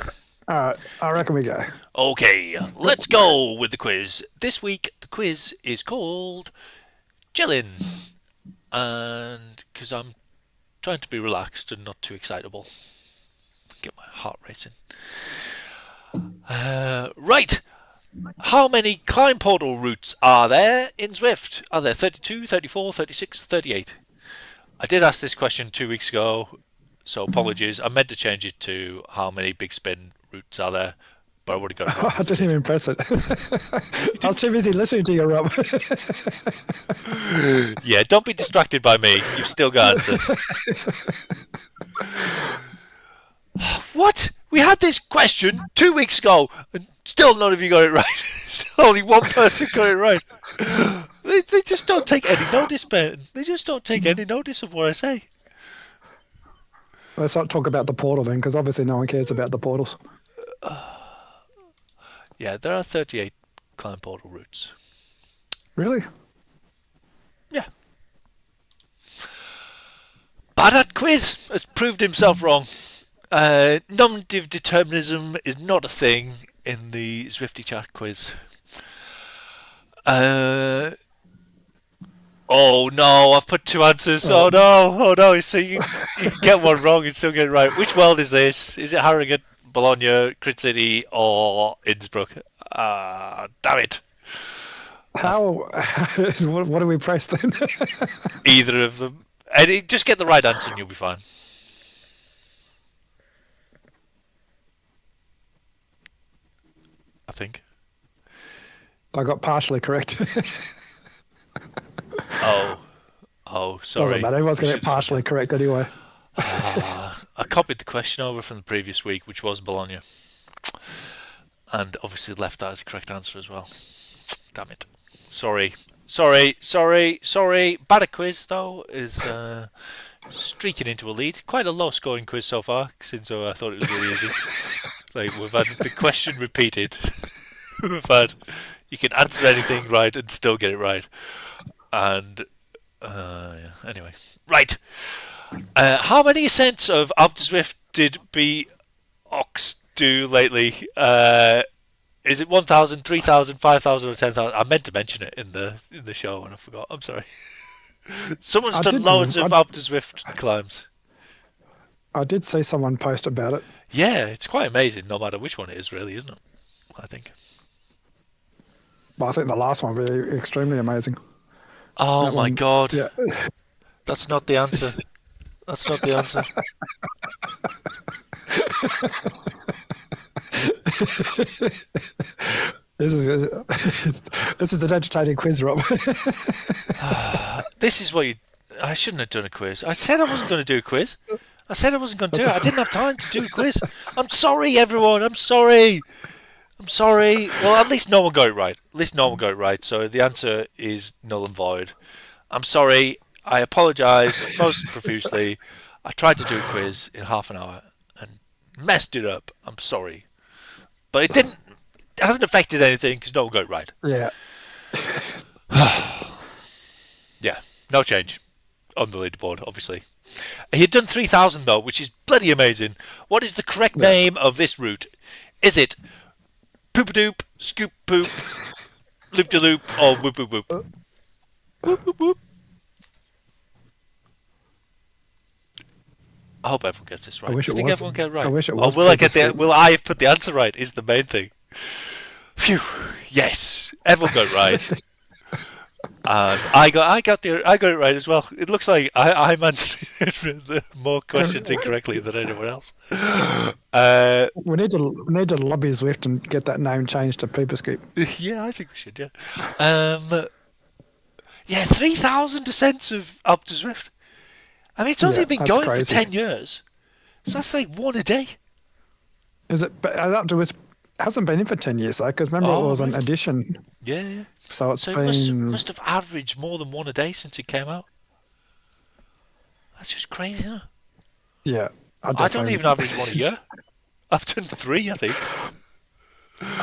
All right. I reckon we go. Okay, let's go with the quiz. This week, the quiz is called Jellin. And because I'm trying to be relaxed and not too excitable. Get my heart racing. Right. How many climb portal routes are there in Zwift? Are there 32, 34, 36, 38? I did ask this question 2 weeks ago, so apologies. I meant to change it to how many big spin routes are there, but I would have got it wrong. I didn't even press it. I was too busy listening to you, Rob. Yeah, don't be distracted by me. You've still got answer. What? We had this question 2 weeks ago, and still none of you got it right. Still only one person got it right. They just don't take any notice, Ben. They just don't take any notice of what I say. Let's not talk about the portal then, because obviously no one cares about the portals. Yeah, there are 38 climb portal routes. Really? Yeah. Bad Quiz has proved himself wrong. Nominative determinism is not a thing in the ZWIFTY Chat quiz. Oh no, I've put two answers. Oh no. So you can get one wrong and still get it right. Which world is this? Is it Harrogate, Bologna, Crit City, or Innsbruck? Damn it. How? What do we press then? Either of them. And just get the right answer and you'll be fine. I think. I got partially correct. Oh, sorry. Doesn't matter. Everyone's going to get partially correct anyway. I copied the question over from the previous week, which was Bologna. And obviously left that as the correct answer as well. Damn it. Sorry. Sorry. Bad quiz, though, is streaking into a lead. Quite a low-scoring quiz so far, since I thought it was really easy. Like, we've had the question repeated. We've had you can answer anything right and still get it right. And yeah. Anyway, right. How many ascents of Up to Zwift did B Ox do lately? Is it 1,000, 3,000, 5,000, or 10,000? I meant to mention it in the show and I forgot. I'm sorry. Someone's done loads of Up to Zwift climbs. I did see someone post about it. Yeah, it's quite amazing, no matter which one it is, really, isn't it? I think. But I think the last one will be extremely amazing. Oh That my one- god. Yeah. That's not the answer. That's not the answer. This is this is an entertaining quiz, Rob. This is what you. I shouldn't have done a quiz. I said I wasn't going to do a quiz. I said I wasn't going to do it. I didn't have time to do a quiz. I'm sorry, everyone. I'm sorry. Well, at least no one got it right. So the answer is null and void. I'm sorry. I apologise most profusely. I tried to do a quiz in half an hour and messed it up. I'm sorry. But it didn't. It hasn't affected anything because no one got it right. Yeah. Yeah, no change on the leaderboard, obviously. He had done 3,000 though, which is bloody amazing. What is the correct name of this route? Is it Poop-a-doop, Scoop Poop, Loop-de-loop, or Whoop-whoop-whoop? Whoop-whoop-whoop. I hope everyone gets this right. I wish Do you it think was. everyone get it right? I wish it Or was will I get Poop-a-scoop. will I have put the answer right? Is the main thing. Phew. Yes, everyone got it right. And I got it right as well. It looks like I'm answering more questions incorrectly than anyone else. We need to lobby Zwift and get that name changed to Poop-a-scoop. Yeah, I think we should. Yeah, 3,000 descents of Up to Zwift. I mean, it's only Yeah, been that's going crazy. for 10 years, so that's like one a day. Is it? But Up to Zwift hasn't been in for 10 years though, because remember Oh, it was an right. addition. Yeah. So it's So it been. must have averaged more than one a day since it came out. That's just crazy, isn't it? Yeah. I don't definitely- even average one a year. I've done 3, I think.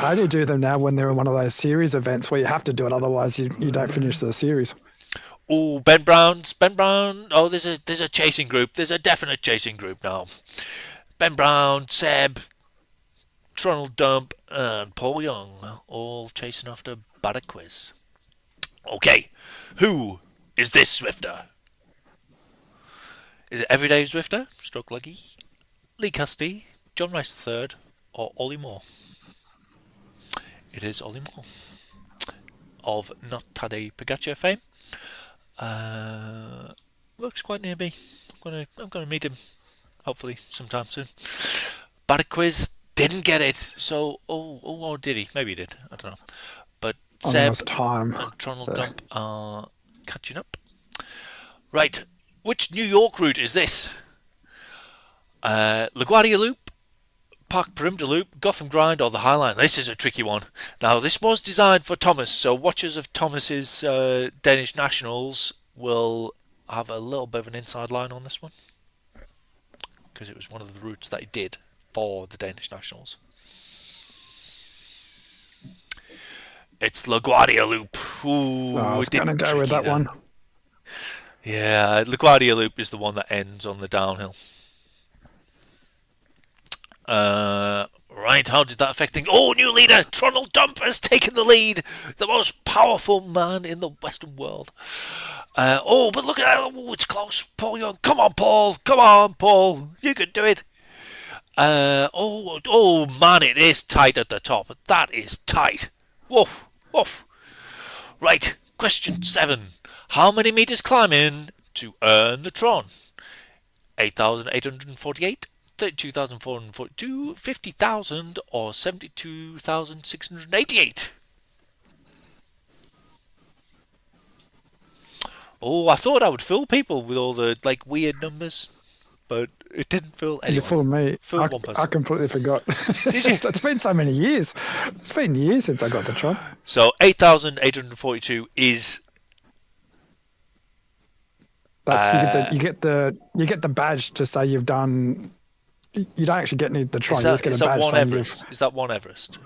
I only do them now when they're in one of those series events where you have to do it, otherwise you don't finish the series. Oh, Ben Brown. Oh, there's a chasing group. There's a definite chasing group now. Ben Brown, Seb, Tronald Dump, and Paul Young, all chasing after Badder Quiz. Okay, who is this Zwifter? Is it Everyday Zwifter, Stroke Leggy, Lee Custey, John Rice III, or Ollie Moore? It is Ollie Moore of Not Tadej Pogacar fame. Works quite near me. I'm gonna meet him hopefully sometime soon. Bad quiz didn't get it. So or did he? Maybe he did. I don't know. But Seb Almost time. and Tronald Dump are catching up. Right. Which New York route is this? LaGuardia Loop, Park Perimeter Loop, Gotham Grind, or the Highline? This is a tricky one. Now, this was designed for Thomas, so watchers of Thomas's Danish Nationals will have a little bit of an inside line on this one, because it was one of the routes that he did for the Danish Nationals. It's LaGuardia Loop. Ooh, I was it didn't going to go with tricky that one. Yeah, LaGuardia Loop is the one that ends on the downhill. Right, how did that affect things? Oh, new leader! Tronald Dump has taken the lead! The most powerful man in the Western world. But look at that! Oh, it's close. Paul Young. Come on, Paul! Come on, Paul! You can do it! Oh, man, it is tight at the top. That is tight. Woof, woof. Right, question 7. How many meters climbing to earn the Tron? 8,848, 32,442, 50,000, or 72,688? Oh, I thought I would fool people with all the weird numbers, but it didn't fool anyone. You fooled me. Fooled one person. I completely forgot. Did you? It's been so many years. It's been years since I got the Tron. So 8,842 is That's you get the badge to say you've done. You don't actually get the try. Is You just get is a that badge one saying Everest? Is that one Everest?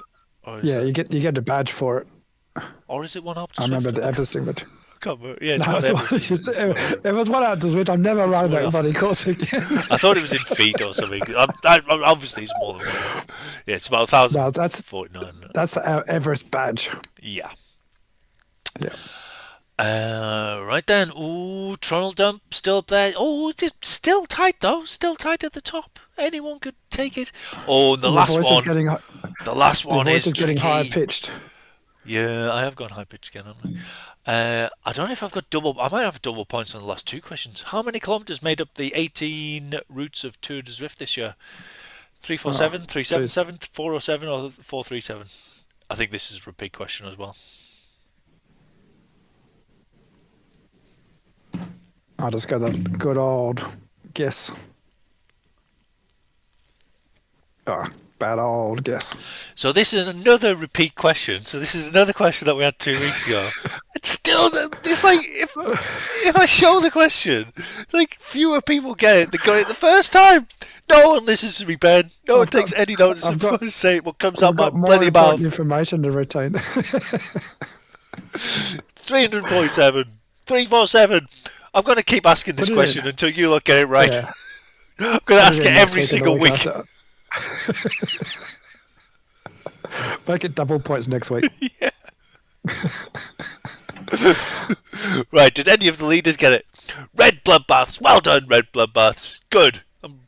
Or is yeah, that, you get a badge for it. or is it one up to I Zwift? remember the Everesting, but I can't remember. Yeah, it's no, one it's Everest. it was one out to Zwift. I'm never running one that off. bloody course again. I thought it was in feet or something. Obviously, it's more than one. Yeah, it's about No, that's 1,049. the Everest badge. Yeah. Yeah. Right then. Ooh, Tronal Dump still up there. Oh, it's still tight though. Still tight at the top. Anyone could take it. Oh, the last voice one. is getting The last your one voice is is getting tricky. higher pitched. Yeah, I have gone high pitch again, haven't I? I don't know if I've got double. I might have double points on the last two questions. How many kilometres made up the 18 routes of Tour de Zwift this year? 347, 377, 407, or 437? I think this is a repeat question as well. I'll just go the good old guess. Oh, bad old guess. So this is another repeat question. So this is another question that we had 2 weeks ago. It's still, it's like if I show the question, like fewer people get it. They got it the first time. No one listens to me, Ben. No one takes any notice of what I say. What comes out my bloody mouth. Information to retain. 347, 347. I'm going to keep asking this question until you lot get it right. Yeah. I'm going to ask it every single week. Make it double points next week. Yeah. Right, did any of the leaders get it? Red Bloodbaths. Well done, Red Bloodbaths. Good. I'm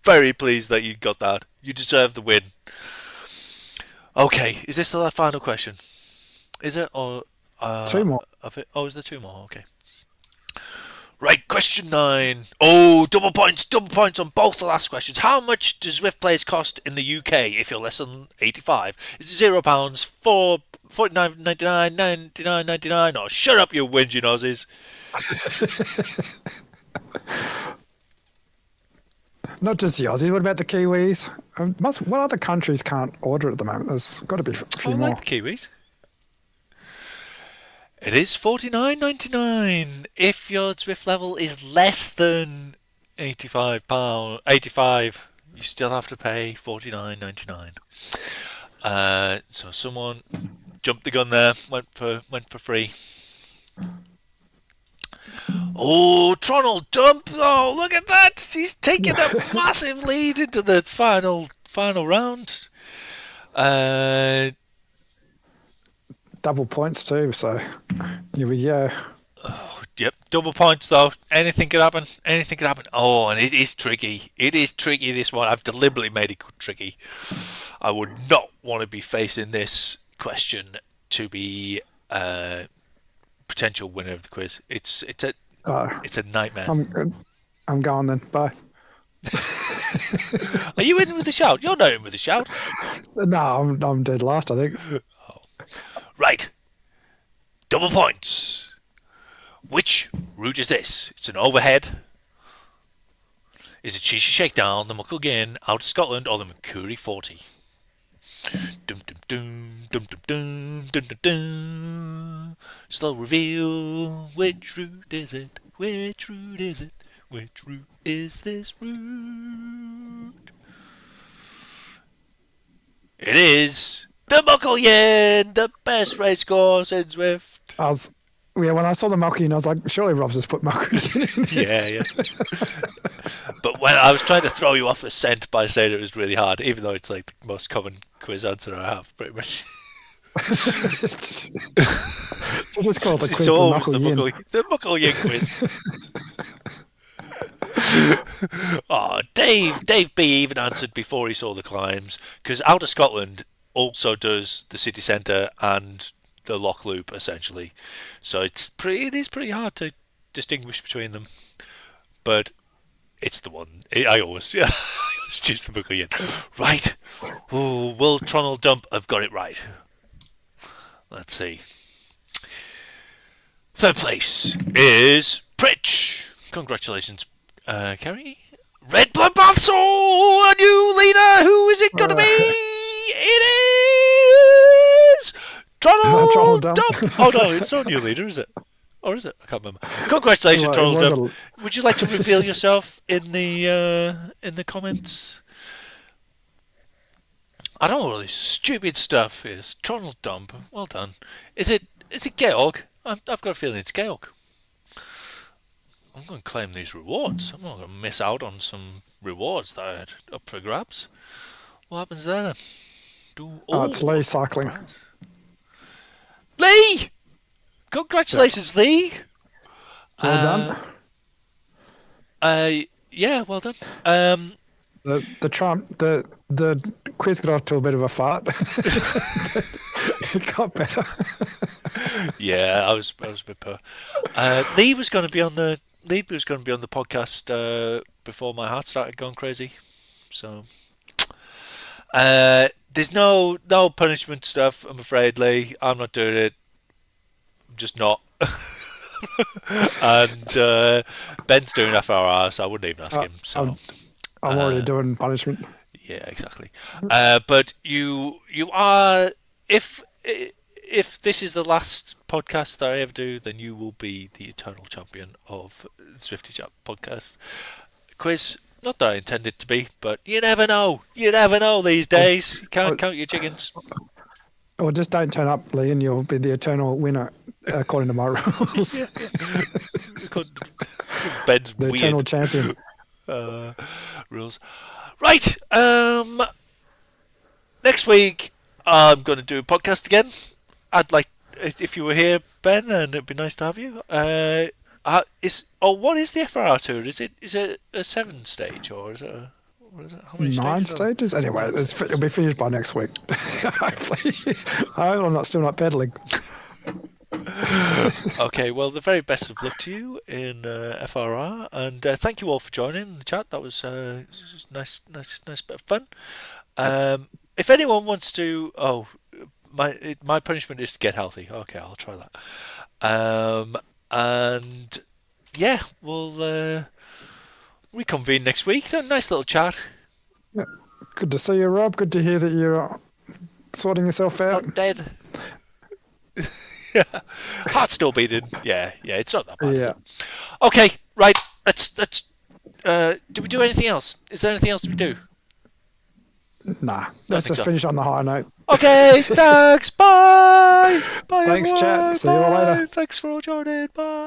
very pleased that you got that. You deserve the win. Okay, is this the final question? Is it? Or two more. Oh, is there two more? Okay. Right, question 9. Oh, double points on both the last questions. How much does Zwift players cost in the UK if you're less than 85? Is it £0, £49.99, £99.99? Oh, shut up, you whingy noses. Not just the Aussies. What about the Kiwis? What other countries can't order at the moment? There's got to be a few more. I like the Kiwis. It is £49.99 if your Zwift level is less than £85. You still have to pay £49.99. So someone jumped the gun there, went for free. Oh, Tronal Dump though! Look at that! He's taking a massive lead into the final round. Double points too, so here we go. Oh, yep, double points though. Anything could happen. Oh, and it is tricky. This one. I've deliberately made it tricky. I would not want to be facing this question to be potential winner of the quiz. It's a nightmare. I'm gone then. Bye. Are you in with a shout? You're not in with a shout. No, I'm dead last, I think. Oh. Right. Double points. Which route is this? It's an overhead. Is it Cheesy Shakedown, the Mucklegin, out of Scotland, or the Mercury 40? Dum dum dum dum dum dum dum dum dum. Slow reveal. Which route is it? Which route is it? Which route is this route? It is the Mucklegin, the best race course in Zwift. When I saw the Mucklegin, I was like, surely Rob's just put Mucklegin in this. Yeah. But when I was trying to throw you off the scent by saying it was really hard, even though it's like the most common quiz answer I have, pretty much. So just call it the quiz. It's always the Mucklegin quiz. Oh, Dave B even answered before he saw the climbs, because Out of Scotland also does the city centre and the lock loop essentially, so it is pretty hard to distinguish between them, but it's the one I always choose the Mucklegin. Right. Oh, will Tronal Dump have got it right? Let's see. Third place is Pritch. Congratulations, Kerry. Red Bloodbath, a new leader. Who is it going to be? It is Tronal Dump. Oh no, it's not a new leader, is it? Or is it? I can't remember. Congratulations, Well, it Donald was Dubb. Would you like to reveal yourself in the comments? I don't know what all this stupid stuff is. Donald Dubb. Well done. Is it Georg? I've got a feeling it's Georg. I'm going to claim these rewards. I'm not going to miss out on some rewards that I had up for grabs. What happens there then? it's Lee cycling. Lee! Congratulations, Lee! Well done. Yeah, well done. The quiz got off to a bit of a fart. It got better. Yeah, I was a bit poor. Lee was going to be on the podcast before my heart started going crazy. So there's no punishment stuff. I'm afraid, Lee. I'm not doing it. I'm just not. And Ben's doing FRR, so I wouldn't even ask him. So I'm already doing punishment. yeah, exactly. But you are, if this is the last podcast that I ever do, then you will be the eternal champion of the ZWIFTY Chat podcast quiz. Not that I intended to be, but you never know. You never know these days. You can't count your chickens. Or just don't turn up, Lee, and you'll be the eternal winner, according to my rules. Ben's The weird eternal champion. rules. Right. Next week I'm going to do a podcast again. I'd like, if you were here, Ben, and it'd be nice to have you. What is the FRR tour? Is it a 7-stage or is it what is it? How many 9 stages? stages? Anyway, it'll be finished by next week. Hopefully. I'm still not pedaling. Okay, well, the very best of luck to you in FRR, and thank you all for joining the chat. That was nice bit of fun. If anyone wants to, my punishment is to get healthy. Okay, I'll try that. And yeah, we'll reconvene next week. A nice little chat. Yeah. Good to see you, Rob. Good to hear that you're sorting yourself out. Not dead. Yeah, heart's still beating. Yeah, it's not that bad. Yeah. Okay, right. Let's. Do we do anything else? Is there anything else we do? Nah. Let's just so. finish on the high note. Okay, thanks. Bye. Bye. Thanks, everyone. chat. See you all Bye. later. Thanks for all joining. Bye.